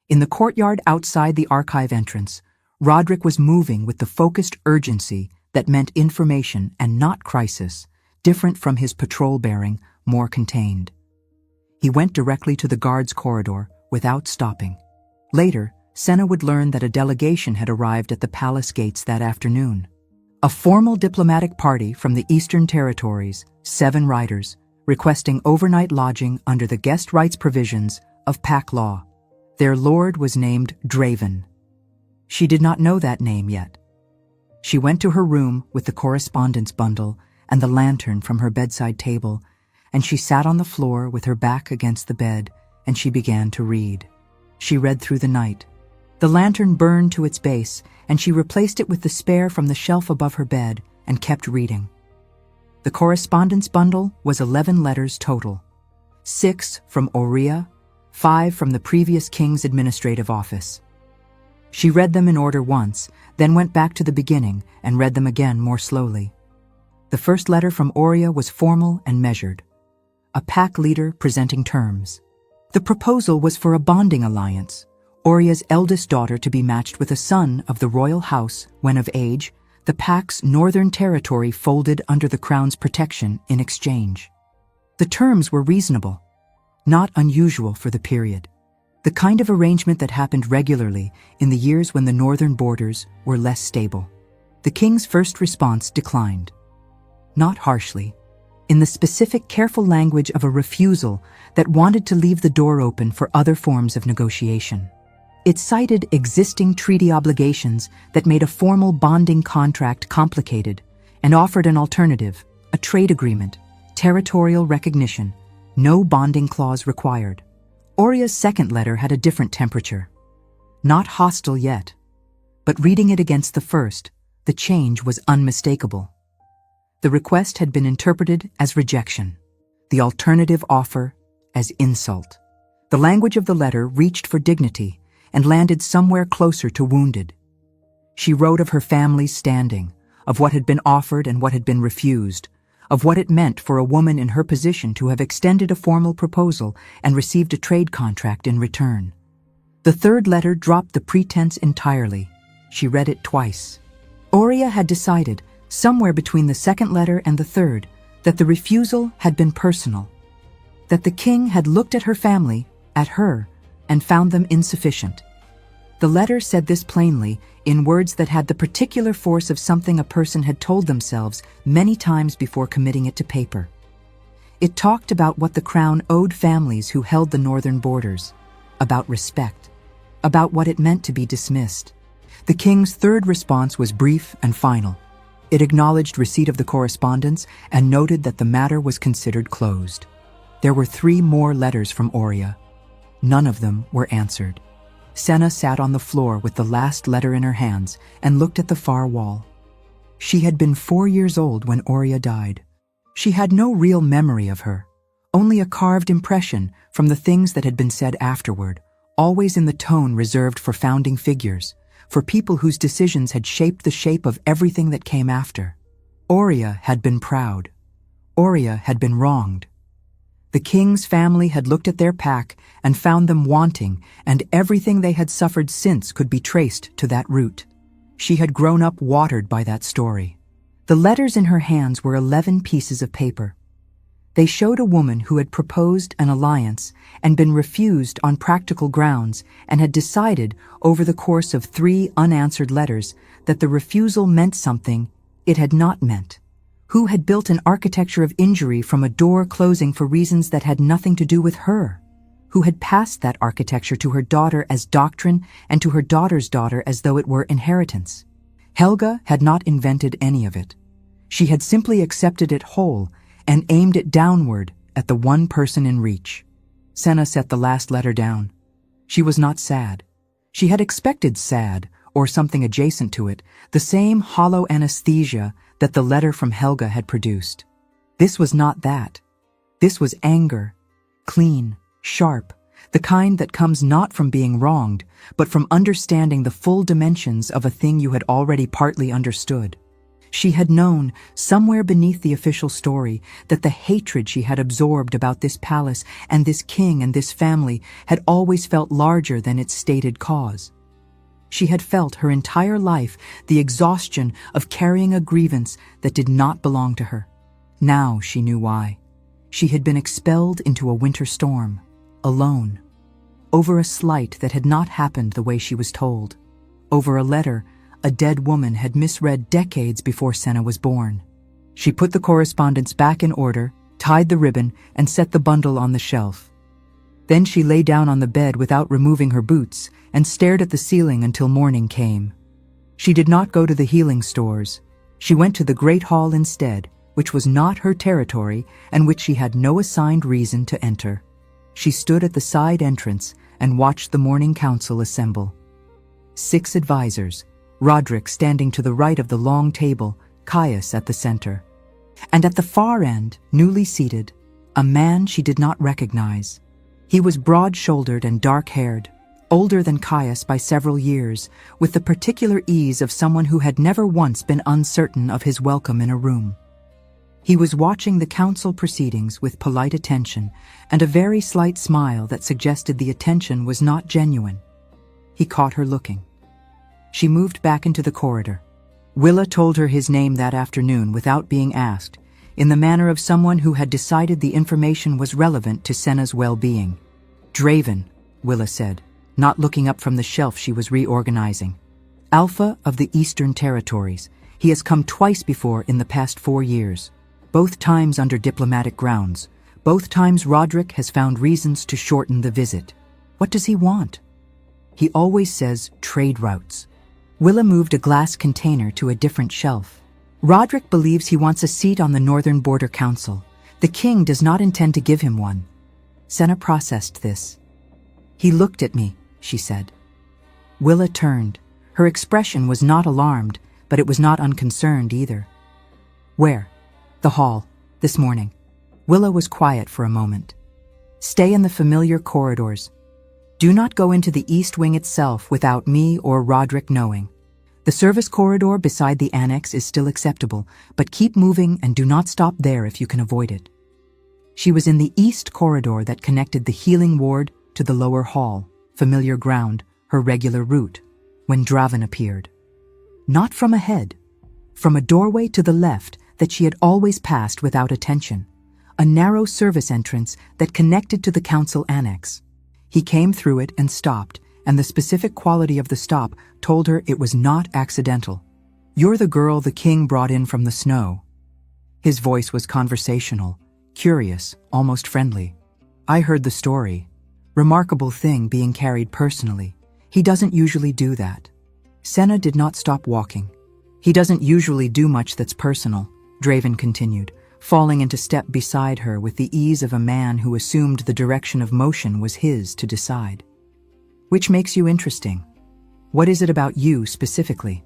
In the courtyard outside the archive entrance, Roderick was moving with the focused urgency that meant information and not crisis, different from his patrol-bearing, more contained. He went directly to the guards' corridor without stopping. Later, Senna would learn that a delegation had arrived at the palace gates that afternoon. A formal diplomatic party from the Eastern Territories, 7 riders, requesting overnight lodging under the guest rights provisions of pack law. Their lord was named Draven. She did not know that name yet. She went to her room with the correspondence bundle and the lantern from her bedside table, and she sat on the floor with her back against the bed, and she began to read. She read through the night. The lantern burned to its base, and she replaced it with the spare from the shelf above her bed and kept reading. The correspondence bundle was 11 letters total. 6 from Aurea, 5 from the previous king's administrative office. She read them in order once, then went back to the beginning and read them again more slowly. The first letter from Aurea was formal and measured. A pack leader presenting terms. The proposal was for a bonding alliance, Aurea's eldest daughter to be matched with a son of the royal house when of age, the pack's northern territory folded under the crown's protection in exchange. The terms were reasonable, not unusual for the period. The kind of arrangement that happened regularly in the years when the northern borders were less stable. The king's first response declined. Not harshly, in the specific careful language of a refusal that wanted to leave the door open for other forms of negotiation. It cited existing treaty obligations that made a formal bonding contract complicated and offered an alternative, a trade agreement, territorial recognition, no bonding clause required. Aurea's second letter had a different temperature. Not hostile yet, but reading it against the first, the change was unmistakable. The request had been interpreted as rejection, the alternative offer as insult. The language of the letter reached for dignity and landed somewhere closer to wounded. She wrote of her family's standing, of what had been offered and what had been refused, of what it meant for a woman in her position to have extended a formal proposal and received a trade contract in return. The third letter dropped the pretense entirely. She read it twice. Aurea had decided, somewhere between the second letter and the third, that the refusal had been personal, that the king had looked at her family, at her, and found them insufficient. The letter said this plainly, in words that had the particular force of something a person had told themselves many times before committing it to paper. It talked about what the crown owed families who held the northern borders, about respect, about what it meant to be dismissed. The king's third response was brief and final. It acknowledged receipt of the correspondence and noted that the matter was considered closed. There were 3 more letters from Aurea. None of them were answered. Senna sat on the floor with the last letter in her hands and looked at the far wall. She had been 4 years old when Aurea died. She had no real memory of her, only a carved impression from the things that had been said afterward, always in the tone reserved for founding figures, for people whose decisions had shaped the shape of everything that came after. Aurea had been proud. Aurea had been wronged. The king's family had looked at their pack and found them wanting, and everything they had suffered since could be traced to that root. She had grown up watered by that story. The letters in her hands were 11 pieces of paper. They showed a woman who had proposed an alliance and been refused on practical grounds and had decided, over the course of 3 unanswered letters, that the refusal meant something it had not meant. Who had built an architecture of injury from a door closing for reasons that had nothing to do with her? Who had passed that architecture to her daughter as doctrine and to her daughter's daughter as though it were inheritance? Helga had not invented any of it. She had simply accepted it whole and aimed it downward at the one person in reach. Senna set the last letter down. She was not sad. She had expected sad, or something adjacent to it, the same hollow anesthesia that the letter from Helga had produced. This was not that. This was anger, clean, sharp, the kind that comes not from being wronged, but from understanding the full dimensions of a thing you had already partly understood. She had known, somewhere beneath the official story, that the hatred she had absorbed about this palace and this king and this family had always felt larger than its stated cause. She had felt her entire life the exhaustion of carrying a grievance that did not belong to her. Now she knew why. She had been expelled into a winter storm, alone, over a slight that had not happened the way she was told, over a letter a dead woman had misread decades before Senna was born. She put the correspondence back in order, tied the ribbon, and set the bundle on the shelf. Then she lay down on the bed without removing her boots and stared at the ceiling until morning came. She did not go to the healing stores. She went to the Great Hall instead, which was not her territory and which she had no assigned reason to enter. She stood at the side entrance and watched the morning council assemble. 6 advisors, Roderick standing to the right of the long table, Caius at the center. And at the far end, newly seated, a man she did not recognize. He was broad-shouldered and dark-haired, older than Caius by several years, with the particular ease of someone who had never once been uncertain of his welcome in a room. He was watching the council proceedings with polite attention and a very slight smile that suggested the attention was not genuine. He caught her looking. She moved back into the corridor. Willa told her his name that afternoon without being asked, in the manner of someone who had decided the information was relevant to Senna's well-being. Draven, Willa said, not looking up from the shelf she was reorganizing. Alpha of the Eastern Territories. He has come twice before in the past 4 years. Both times under diplomatic grounds. Both times Roderick has found reasons to shorten the visit. What does he want? He always says trade routes. Willa moved a glass container to a different shelf. Roderick believes he wants a seat on the Northern Border Council. The king does not intend to give him one. Senna processed this. He looked at me, she said. Willa turned. Her expression was not alarmed, but it was not unconcerned either. Where? The hall, this morning. Willa was quiet for a moment. Stay in the familiar corridors. Do not go into the East Wing itself without me or Roderick knowing. The service corridor beside the annex is still acceptable, but keep moving and do not stop there if you can avoid it. She was in the East corridor that connected the healing ward to the lower hall, familiar ground, her regular route, when Draven appeared. Not from ahead, from a doorway to the left that she had always passed without attention, a narrow service entrance that connected to the council annex. He came through it and stopped, and the specific quality of the stop told her it was not accidental. You're the girl the king brought in from the snow. His voice was conversational, curious, almost friendly. I heard the story. Remarkable thing being carried personally. He doesn't usually do that. Senna did not stop walking. He doesn't usually do much that's personal, Draven continued, falling into step beside her with the ease of a man who assumed the direction of motion was his to decide. Which makes you interesting. What is it about you specifically?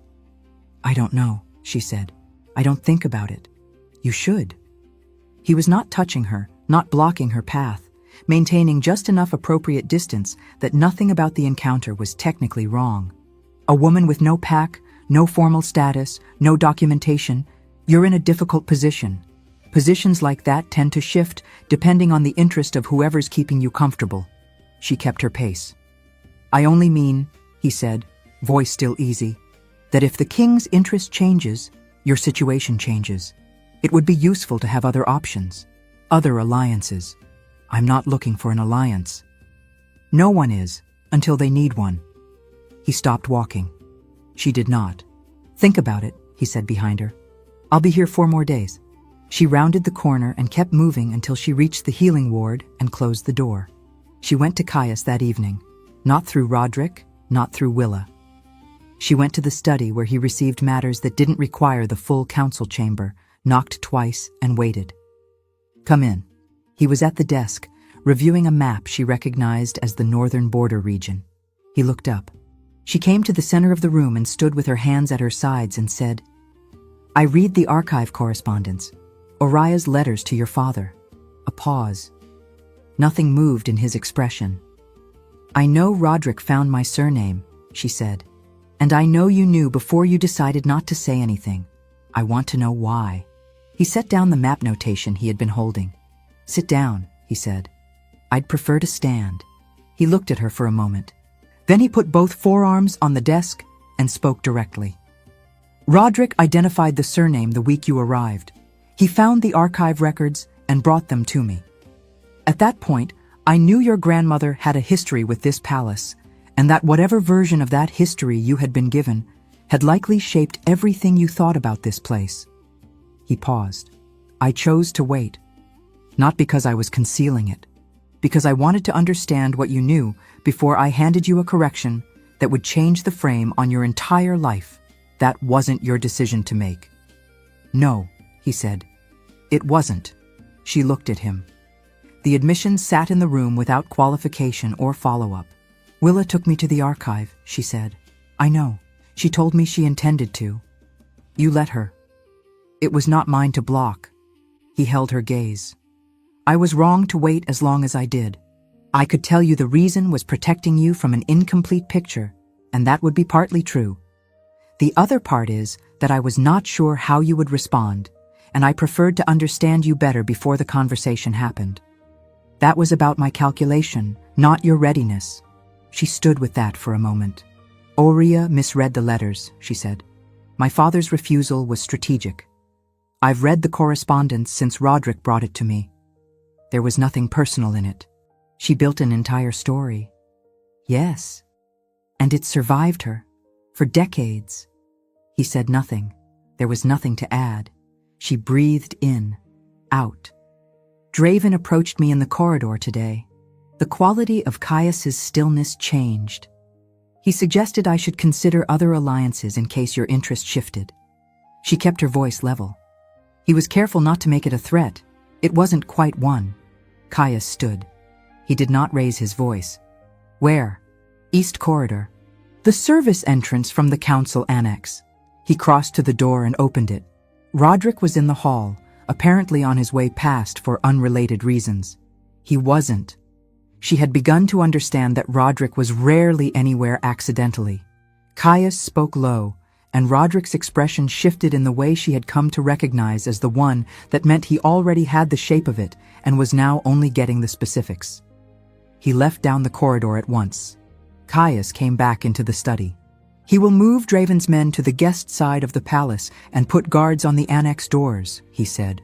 I don't know, she said. I don't think about it. You should. He was not touching her, not blocking her path, maintaining just enough appropriate distance that nothing about the encounter was technically wrong. A woman with no pack, no formal status, no documentation, you're in a difficult position. Positions like that tend to shift depending on the interest of whoever's keeping you comfortable. She kept her pace. I only mean, he said, voice still easy, that if the king's interest changes, your situation changes. It would be useful to have other options, other alliances. I'm not looking for an alliance. No one is, until they need one. He stopped walking. She did not. Think about it, he said behind her. I'll be here 4 more days. She rounded the corner and kept moving until she reached the healing ward and closed the door. She went to Caius that evening, not through Roderick, not through Willa. She went to the study where he received matters that didn't require the full council chamber, knocked twice, and waited. "Come in." He was at the desk, reviewing a map she recognized as the northern border region. He looked up. She came to the center of the room and stood with her hands at her sides and said, "I read the archive correspondence, Oria's letters to your father." A pause. Nothing moved in his expression. "I know Roderick found my surname," she said. "And I know you knew before you decided not to say anything. I want to know why." He set down the map notation he had been holding. "Sit down," he said. "I'd prefer to stand." He looked at her for a moment. Then he put both forearms on the desk and spoke directly. "Roderick identified the surname the week you arrived. He found the archive records and brought them to me. At that point, I knew your grandmother had a history with this palace, and that whatever version of that history you had been given had likely shaped everything you thought about this place." He paused. "I chose to wait, not because I was concealing it, because I wanted to understand what you knew before I handed you a correction that would change the frame on your entire life. That wasn't your decision to make." "No," he said. "It wasn't." She looked at him. The admission sat in the room without qualification or follow-up. "Willa took me to the archive," she said. "I know. She told me she intended to. You let her. It was not mine to block." He held her gaze. "I was wrong to wait as long as I did. I could tell you the reason was protecting you from an incomplete picture, and that would be partly true. The other part is that I was not sure how you would respond, and I preferred to understand you better before the conversation happened. That was about my calculation, not your readiness." She stood with that for a moment. "Oria misread the letters," she said. "My father's refusal was strategic. I've read the correspondence since Roderick brought it to me. There was nothing personal in it. She built an entire story." "Yes. And it survived her. For decades." He said nothing. There was nothing to add. She breathed in, out. "Draven approached me in the corridor today. The quality of Caius's stillness changed. He suggested I should consider other alliances in case your interest shifted." She kept her voice level. "He was careful not to make it a threat. It wasn't quite one." Caius stood. He did not raise his voice. "Where?" "East Corridor. The service entrance from the council annex." He crossed to the door and opened it. Roderick was in the hall, apparently on his way past for unrelated reasons. He wasn't. She had begun to understand that Roderick was rarely anywhere accidentally. Caius spoke low, and Roderick's expression shifted in the way she had come to recognize as the one that meant he already had the shape of it and was now only getting the specifics. He left down the corridor at once. Caius came back into the study. "He will move Draven's men to the guest side of the palace and put guards on the annex doors," he said.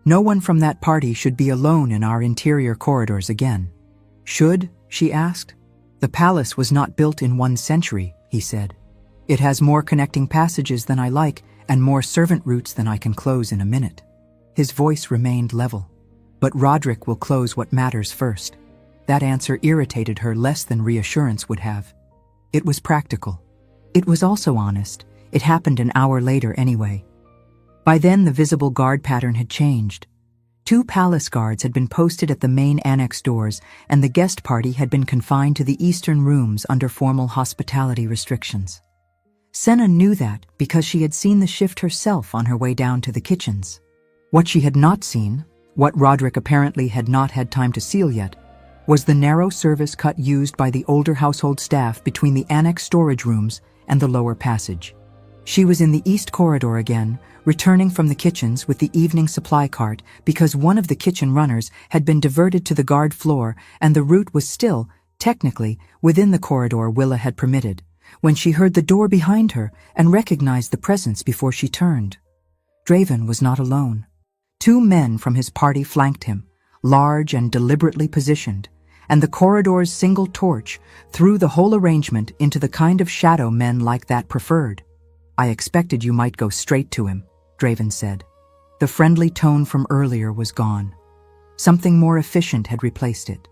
"No one from that party should be alone in our interior corridors again." "Should?" she asked. "The palace was not built in 1 century," he said. "It has more connecting passages than I like and more servant routes than I can close in a minute." His voice remained level. "But Roderick will close what matters first." That answer irritated her less than reassurance would have. It was practical. It was also honest. It happened an hour later anyway. By then the visible guard pattern had changed. 2 palace guards had been posted at the main annex doors, and the guest party had been confined to the eastern rooms under formal hospitality restrictions. Senna knew that because she had seen the shift herself on her way down to the kitchens. What she had not seen, what Roderick apparently had not had time to seal yet, was the narrow service cut used by the older household staff between the annex storage rooms and the lower passage. She was in the east corridor again, returning from the kitchens with the evening supply cart because one of the kitchen runners had been diverted to the guard floor and the route was still, technically, within the corridor Willa had permitted, when she heard the door behind her and recognized the presence before she turned. Draven was not alone. 2 men from his party flanked him, large and deliberately positioned, and the corridor's single torch threw the whole arrangement into the kind of shadow men like that preferred. "I expected you might go straight to him," Draven said. The friendly tone from earlier was gone. Something more efficient had replaced it.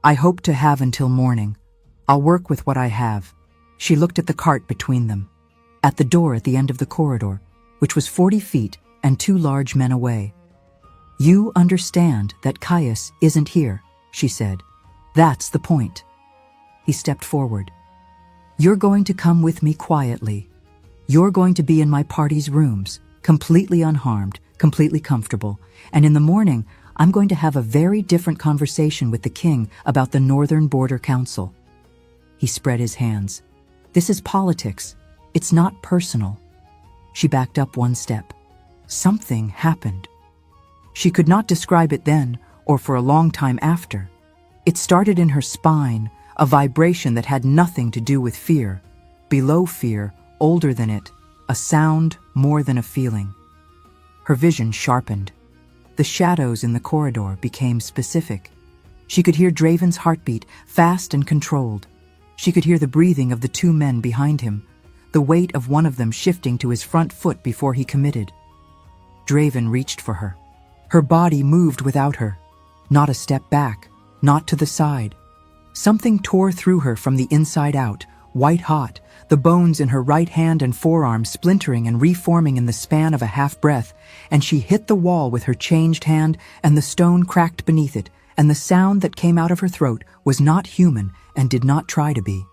"I hope to have until morning. I'll work with what I have." She looked at the cart between them, at the door at the end of the corridor, which was 40 feet and 2 large men away. "You understand that Caius isn't here," she said. "That's the point." He stepped forward. "You're going to come with me quietly. You're going to be in my party's rooms, completely unharmed, completely comfortable, and in the morning I'm going to have a very different conversation with the king about the Northern Border Council." He spread his hands. "This is politics. It's not personal." She backed up 1 step. Something happened. She could not describe it then or for a long time after. It started in her spine, a vibration that had nothing to do with fear. Below fear, older than it, a sound more than a feeling. Her vision sharpened. The shadows in the corridor became specific. She could hear Draven's heartbeat, fast and controlled. She could hear the breathing of the 2 men behind him, the weight of one of them shifting to his front foot before he committed. Draven reached for her. Her body moved without her. Not a step back, not to the side. Something tore through her from the inside out, white hot, the bones in her right hand and forearm splintering and reforming in the span of a half-breath, and she hit the wall with her changed hand, and the stone cracked beneath it, and the sound that came out of her throat was not human and did not try to be.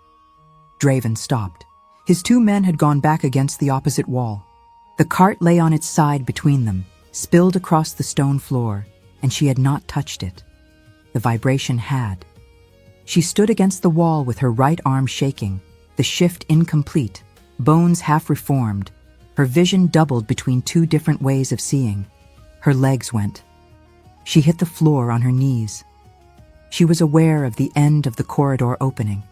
Draven stopped. His 2 men had gone back against the opposite wall. The cart lay on its side between them, spilled across the stone floor, and she had not touched it. The vibration had. She stood against the wall with her right arm shaking, the shift incomplete, bones half-reformed. Her vision doubled between 2 different ways of seeing. Her legs went. She hit the floor on her knees. She was aware of the end of the corridor opening.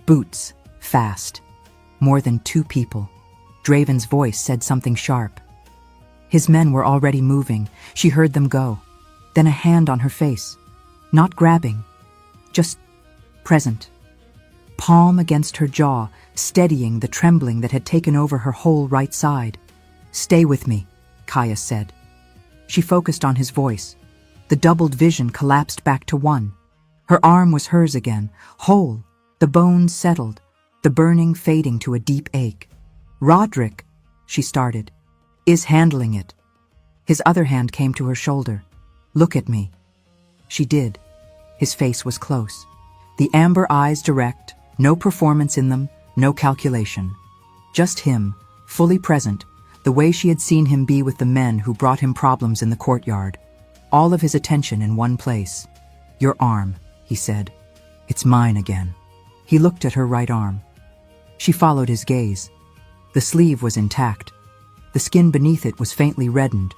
Boots, fast. More than 2 people. Draven's voice said something sharp. His men were already moving. She heard them go. Then a hand on her face. Not grabbing, just present. Palm against her jaw, steadying the trembling that had taken over her whole right side. "Stay with me," Caius said. She focused on his voice. The doubled vision collapsed back to 1. Her arm was hers again, whole, the bones settled, the burning fading to a deep ache. "Roderick," she started, "is handling it." His other hand came to her shoulder. "Look at me." She did. His face was close. The amber eyes direct, no performance in them, no calculation. Just him, fully present, the way she had seen him be with the men who brought him problems in the courtyard. All of his attention in one place. "Your arm," he said. "It's mine again." He looked at her right arm. She followed his gaze. The sleeve was intact. The skin beneath it was faintly reddened,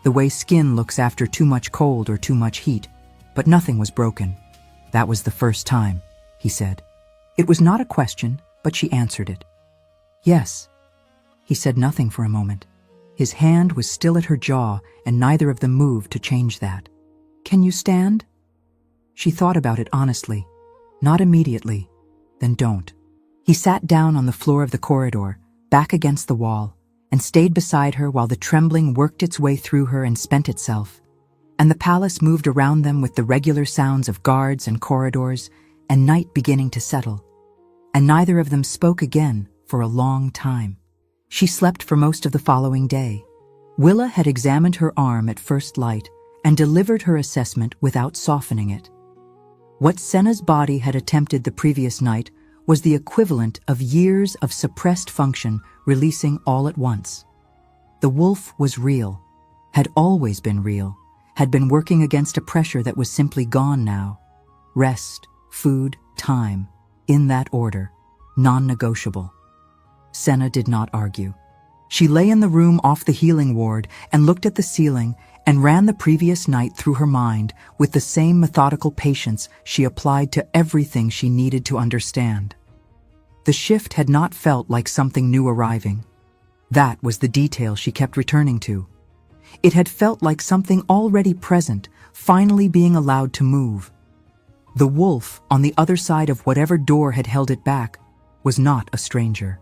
the way skin looks after too much cold or too much heat, but nothing was broken. "That was the first time," he said. It was not a question, but she answered it. "Yes." He said nothing for a moment. His hand was still at her jaw, and neither of them moved to change that. "Can you stand?" She thought about it honestly. "Not immediately." "Then don't." He sat down on the floor of the corridor, back against the wall, and stayed beside her while the trembling worked its way through her and spent itself, and the palace moved around them with the regular sounds of guards and corridors, and night beginning to settle. And neither of them spoke again for a long time. She slept for most of the following day. Willa had examined her arm at first light and delivered her assessment without softening it. What Senna's body had attempted the previous night was the equivalent of years of suppressed function releasing all at once. The wolf was real, had always been real, had been working against a pressure that was simply gone now. Rest, food, time, in that order, non-negotiable. Senna did not argue. She lay in the room off the healing ward and looked at the ceiling and ran the previous night through her mind with the same methodical patience she applied to everything she needed to understand. The shift had not felt like something new arriving. That was the detail she kept returning to. It had felt like something already present, finally being allowed to move. The wolf, on the other side of whatever door had held it back, was not a stranger.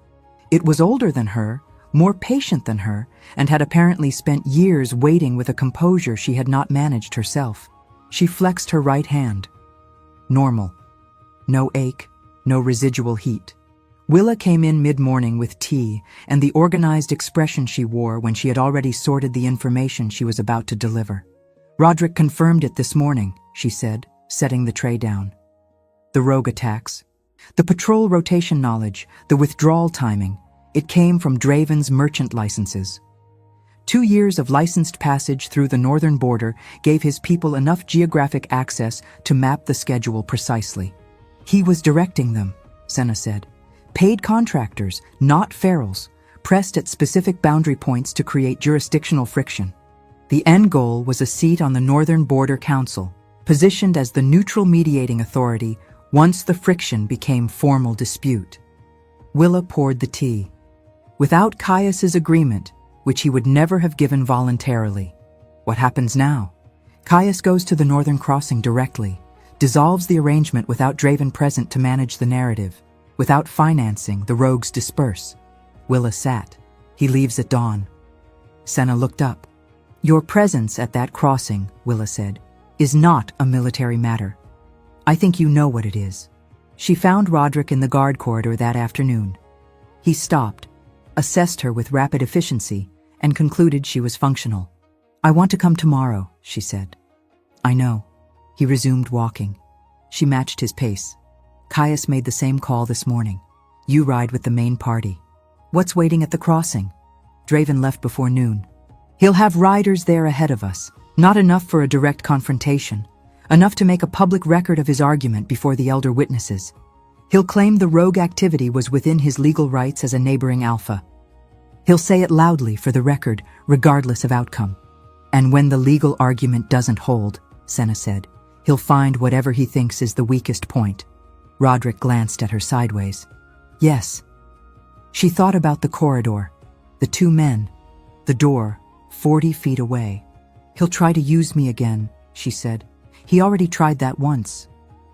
It was older than her, more patient than her, and had apparently spent years waiting with a composure she had not managed herself. She flexed her right hand. Normal. No ache, no residual heat. Willa came in mid-morning with tea and the organized expression she wore when she had already sorted the information she was about to deliver. "Roderick confirmed it this morning," she said, setting the tray down. The rogue attacks, the patrol rotation knowledge, the withdrawal timing, it came from Draven's merchant licenses. 2 years of licensed passage through the northern border gave his people enough geographic access to map the schedule precisely. "He was directing them," Senna said. "Paid contractors, not ferals, pressed at specific boundary points to create jurisdictional friction. The end goal was a seat on the Northern Border Council, positioned as the neutral mediating authority once the friction became formal dispute." Willa poured the tea. "Without Caius's agreement, which he would never have given voluntarily. What happens now? Caius goes to the Northern Crossing directly, dissolves the arrangement without Draven present to manage the narrative. Without financing, the rogues disperse." Willa sat. "He leaves at dawn." Senna looked up. "Your presence at that crossing," Willa said, "is not a military matter. I think you know what it is." She found Roderick in the guard corridor that afternoon. He stopped, assessed her with rapid efficiency, and concluded she was functional. "I want to come tomorrow," she said. "I know." He resumed walking. She matched his pace. "Caius made the same call this morning. You ride with the main party." "What's waiting at the crossing?" "Draven left before noon. He'll have riders there ahead of us. Not enough for a direct confrontation. Enough to make a public record of his argument before the elder witnesses. He'll claim the rogue activity was within his legal rights as a neighboring alpha. He'll say it loudly for the record, regardless of outcome. And when the legal argument doesn't hold," Senna said, "he'll find whatever he thinks is the weakest point." Roderick glanced at her sideways. "Yes." She thought about the corridor, the 2 men, the door, 40 feet away. "He'll try to use me again," she said. "He already tried that once."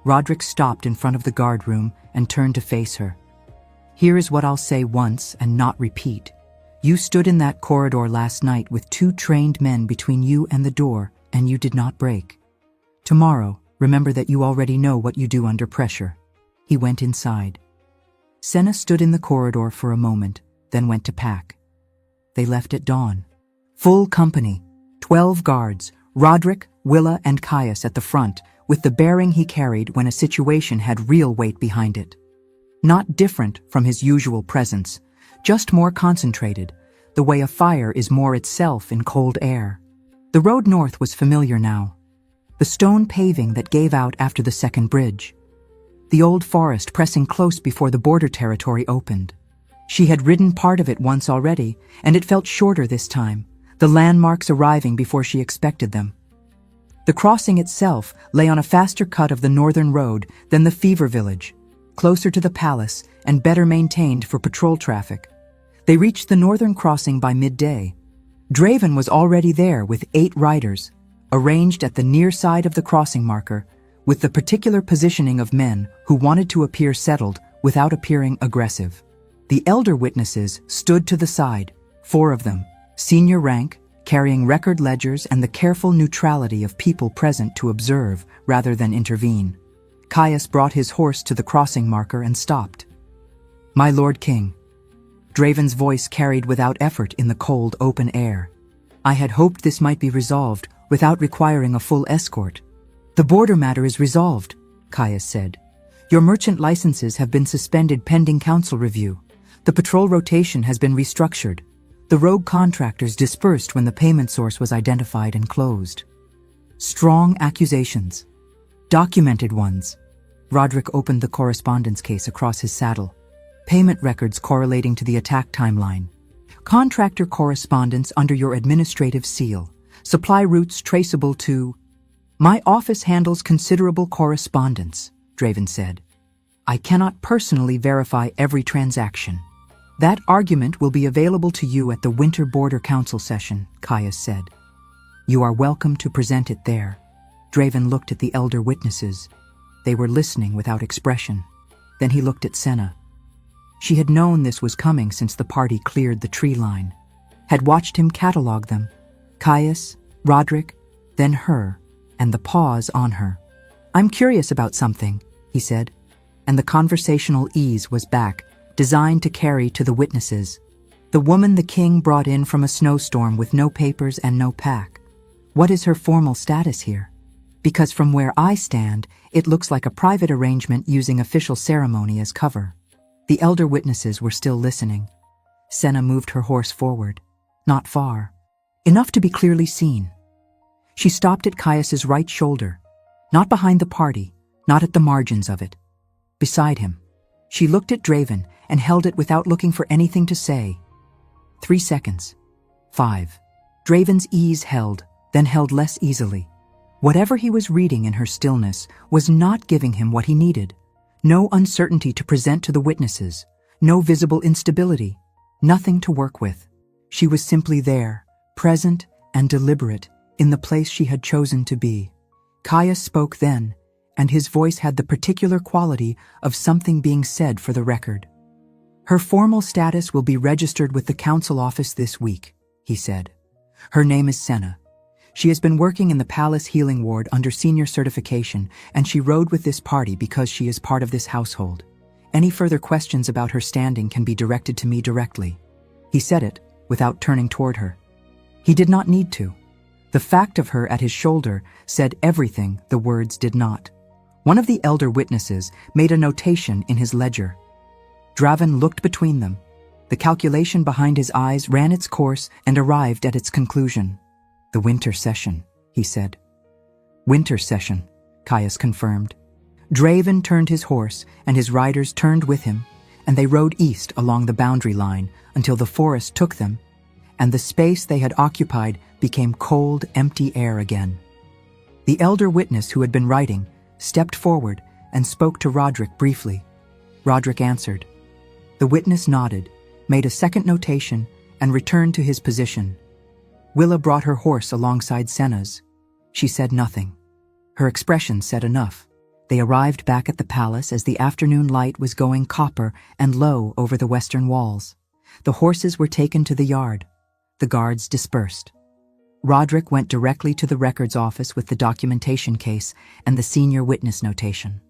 Roderick stopped in front of the guard room and turned to face her. "Here is what I'll say once and not repeat. You stood in that corridor last night with 2 trained men between you and the door, and you did not break. Tomorrow, remember that you already know what you do under pressure." He went inside. Senna stood in the corridor for a moment, then went to pack. They left at dawn. Full company, 12 guards, Roderick, Willa, and Caius at the front, with the bearing he carried when a situation had real weight behind it. Not different from his usual presence, just more concentrated, the way a fire is more itself in cold air. The road north was familiar now. The stone paving that gave out after the second bridge. The old forest pressing close before the border territory opened. She had ridden part of it once already, and it felt shorter this time, the landmarks arriving before she expected them. The crossing itself lay on a faster cut of the northern road than the Fever Village, closer to the palace and better maintained for patrol traffic. They reached the northern crossing by midday. Draven was already there with 8 riders, arranged at the near side of the crossing marker, with the particular positioning of men who wanted to appear settled without appearing aggressive. The elder witnesses stood to the side, 4 of them, senior rank, carrying record ledgers and the careful neutrality of people present to observe rather than intervene. Caius brought his horse to the crossing marker and stopped. "My Lord King." Draven's voice carried without effort in the cold, open air. "I had hoped this might be resolved without requiring a full escort." "The border matter is resolved," Caius said. "Your merchant licenses have been suspended pending council review. The patrol rotation has been restructured. The rogue contractors dispersed when the payment source was identified and closed." Strong accusations. Documented ones. Roderick opened the correspondence case across his saddle. Payment records correlating to the attack timeline. Contractor correspondence under your administrative seal. Supply routes traceable to... "My office handles considerable correspondence," Draven said. "I cannot personally verify every transaction." "That argument will be available to you at the Winter Border Council session," Caius said. "You are welcome to present it there." Draven looked at the elder witnesses. They were listening without expression. Then he looked at Senna. She had known this was coming since the party cleared the tree line. Had watched him catalog them. Caius, Roderick, then her, and the pause on her. "I'm curious about something," he said, and the conversational ease was back, designed to carry to the witnesses. The woman the king brought in from a snowstorm with no papers and no pack. What is her formal status here? Because from where I stand, it looks like a private arrangement using official ceremony as cover. The elder witnesses were still listening. Senna moved her horse forward. Not far. Enough to be clearly seen. She stopped at Caius's right shoulder, not behind the party, not at the margins of it. Beside him. She looked at Draven and held it without looking for anything to say. 3 seconds. 5. Draven's ease held, then held less easily. Whatever he was reading in her stillness was not giving him what he needed. No uncertainty to present to the witnesses, no visible instability, nothing to work with. She was simply there, present and deliberate, in the place she had chosen to be. Caius spoke then, and his voice had the particular quality of something being said for the record. Her formal status will be registered with the council office this week, he said. Her name is Senna. She has been working in the palace healing ward under senior certification, and she rode with this party because she is part of this household. Any further questions about her standing can be directed to me directly. He said it without turning toward her. He did not need to. The fact of her at his shoulder said everything the words did not. One of the elder witnesses made a notation in his ledger. Draven looked between them. The calculation behind his eyes ran its course and arrived at its conclusion. The winter session, he said. Winter session, Caius confirmed. Draven turned his horse, and his riders turned with him, and they rode east along the boundary line until the forest took them, and the space they had occupied became cold, empty air again. The elder witness who had been writing stepped forward and spoke to Roderick briefly. Roderick answered. The witness nodded, made a second notation, and returned to his position. Willa brought her horse alongside Senna's. She said nothing. Her expression said enough. They arrived back at the palace as the afternoon light was going copper and low over the western walls. The horses were taken to the yard. The guards dispersed. Roderick went directly to the records office with the documentation case and the senior witness notation.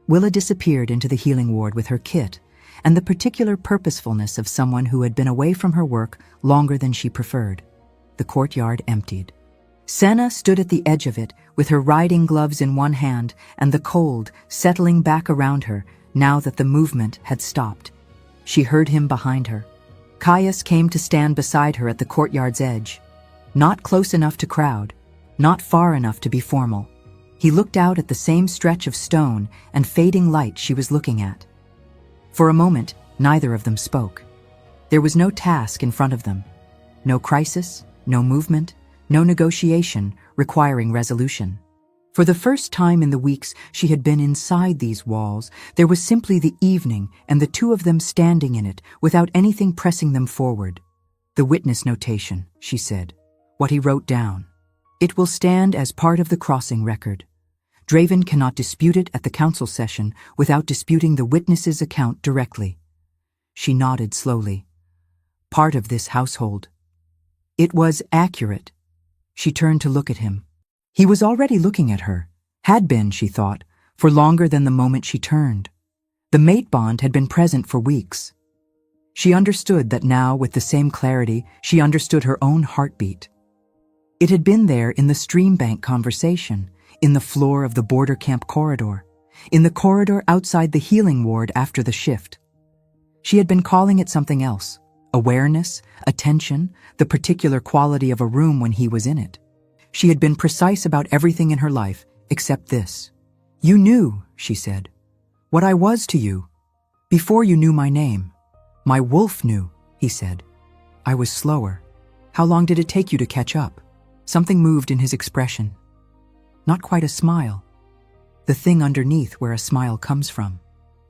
Willa disappeared into the healing ward with her kit and the particular purposefulness of someone who had been away from her work longer than she preferred. The courtyard emptied. Senna stood at the edge of it with her riding gloves in one hand and the cold settling back around her now that the movement had stopped. She heard him behind her. Caius came to stand beside her at the courtyard's edge. Not close enough to crowd, not far enough to be formal. He looked out at the same stretch of stone and fading light she was looking at. For a moment, neither of them spoke. There was no task in front of them. No crisis, no movement, no negotiation requiring resolution. For the first time in the weeks she had been inside these walls, there was simply the evening and the two of them standing in it without anything pressing them forward. The witness notation, she said. What he wrote down. It will stand as part of the crossing record. Draven cannot dispute it at the council session without disputing the witness's account directly. She nodded slowly. Part of this household. It was accurate. She turned to look at him. He was already looking at her. Had been, she thought, for longer than the moment she turned. The mate bond had been present for weeks. She understood that now, with the same clarity, she understood her own heartbeat. It had been there in the stream bank conversation, in the floor of the border camp corridor, in the corridor outside the healing ward after the shift. She had been calling it something else, awareness, attention, the particular quality of a room when he was in it. She had been precise about everything in her life, except this. You knew, she said, what I was to you, before you knew my name. My wolf knew, he said. I was slower. How long did it take you to catch up? Something moved in his expression. Not quite a smile. The thing underneath where a smile comes from.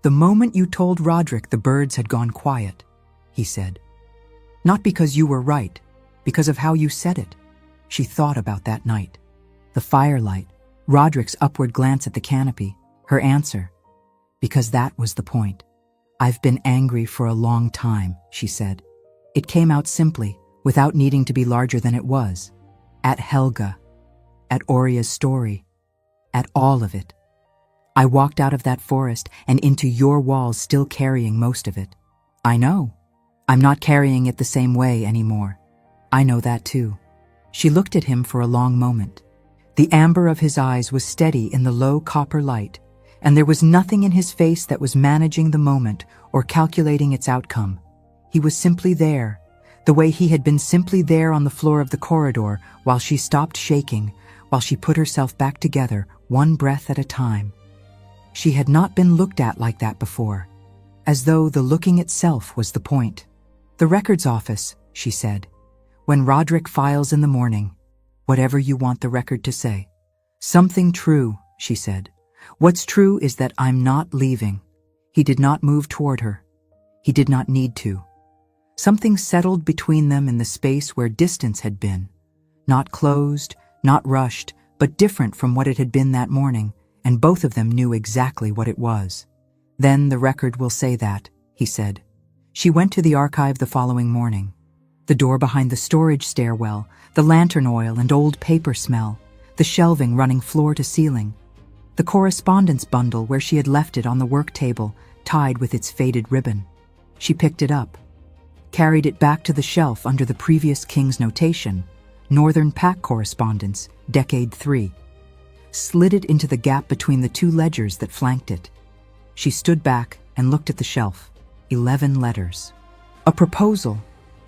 The moment you told Roderick the birds had gone quiet, he said. Not because you were right, because of how you said it. She thought about that night. The firelight, Roderick's upward glance at the canopy, her answer. Because that was the point. I've been angry for a long time, she said. It came out simply, without needing to be larger than it was. At Helga. At Oria's story. At all of it. I walked out of that forest and into your walls still carrying most of it. I know. I'm not carrying it the same way anymore. I know that too. She looked at him for a long moment. The amber of his eyes was steady in the low copper light, and there was nothing in his face that was managing the moment or calculating its outcome. He was simply there, the way he had been simply there on the floor of the corridor while she stopped shaking, while she put herself back together, one breath at a time. She had not been looked at like that before, as though the looking itself was the point. "The records office," she said. "When Roderick files in the morning, whatever you want the record to say." "Something true," she said. "What's true is that I'm not leaving." He did not move toward her. He did not need to. Something settled between them in the space where distance had been. Not closed, not rushed, but different from what it had been that morning, and both of them knew exactly what it was. "Then the record will say that," he said. She went to the archive the following morning. The door behind the storage stairwell, the lantern oil and old paper smell, the shelving running floor to ceiling, the correspondence bundle where she had left it on the work table, tied with its faded ribbon. She picked it up, carried it back to the shelf under the previous King's notation, Northern Pack Correspondence, Decade 3, slid it into the gap between the two ledgers that flanked it. She stood back and looked at the shelf. 11 letters. A proposal,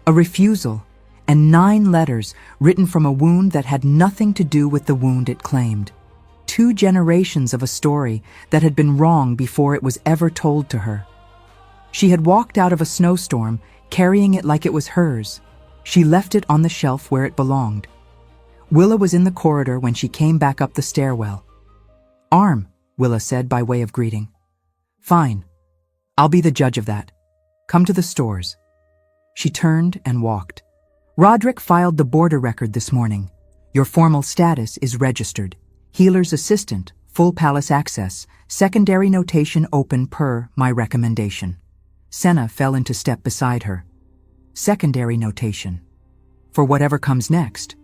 a refusal, and 9 letters written from a wound that had nothing to do with the wound it claimed. 2 generations of a story that had been wrong before it was ever told to her. She had walked out of a snowstorm, carrying it like it was hers. She left it on the shelf where it belonged. Willa was in the corridor when she came back up the stairwell. "Arm," Willa said by way of greeting. "Fine. I'll be the judge of that. Come to the stores." She turned and walked. "Roderick filed the border record this morning. Your formal status is registered. Healer's assistant, full palace access, secondary notation open per my recommendation." Senna fell into step beside her. "Secondary notation. For whatever comes next."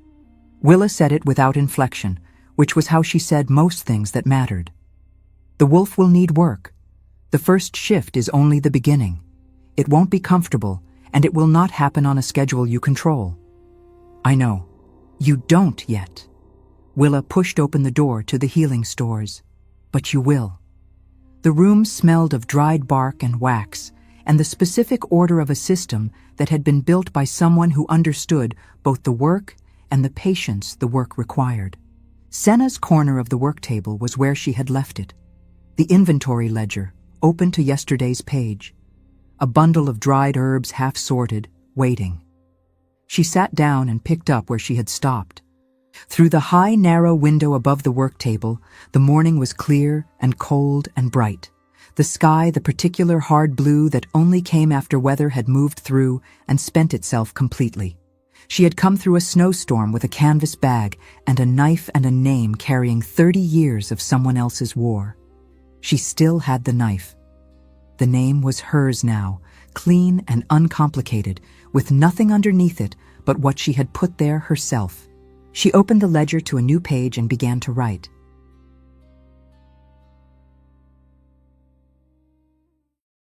Willa said it without inflection, which was how she said most things that mattered. "The wolf will need work. The first shift is only the beginning. It won't be comfortable, and it will not happen on a schedule you control." "I know. You don't yet." Willa pushed open the door to the healing stores. "But you will." The room smelled of dried bark and wax, and the specific order of a system that had been built by someone who understood both the work and the patience the work required. Senna's corner of the work table was where she had left it. The inventory ledger, open to yesterday's page. A bundle of dried herbs half sorted, waiting. She sat down and picked up where she had stopped. Through the high, narrow window above the work table, the morning was clear and cold and bright. The sky, the particular hard blue that only came after weather had moved through and spent itself completely. She had come through a snowstorm with a canvas bag and a knife and a name carrying 30 years of someone else's war. She still had the knife. The name was hers now, clean and uncomplicated, with nothing underneath it but what she had put there herself. She opened the ledger to a new page and began to write.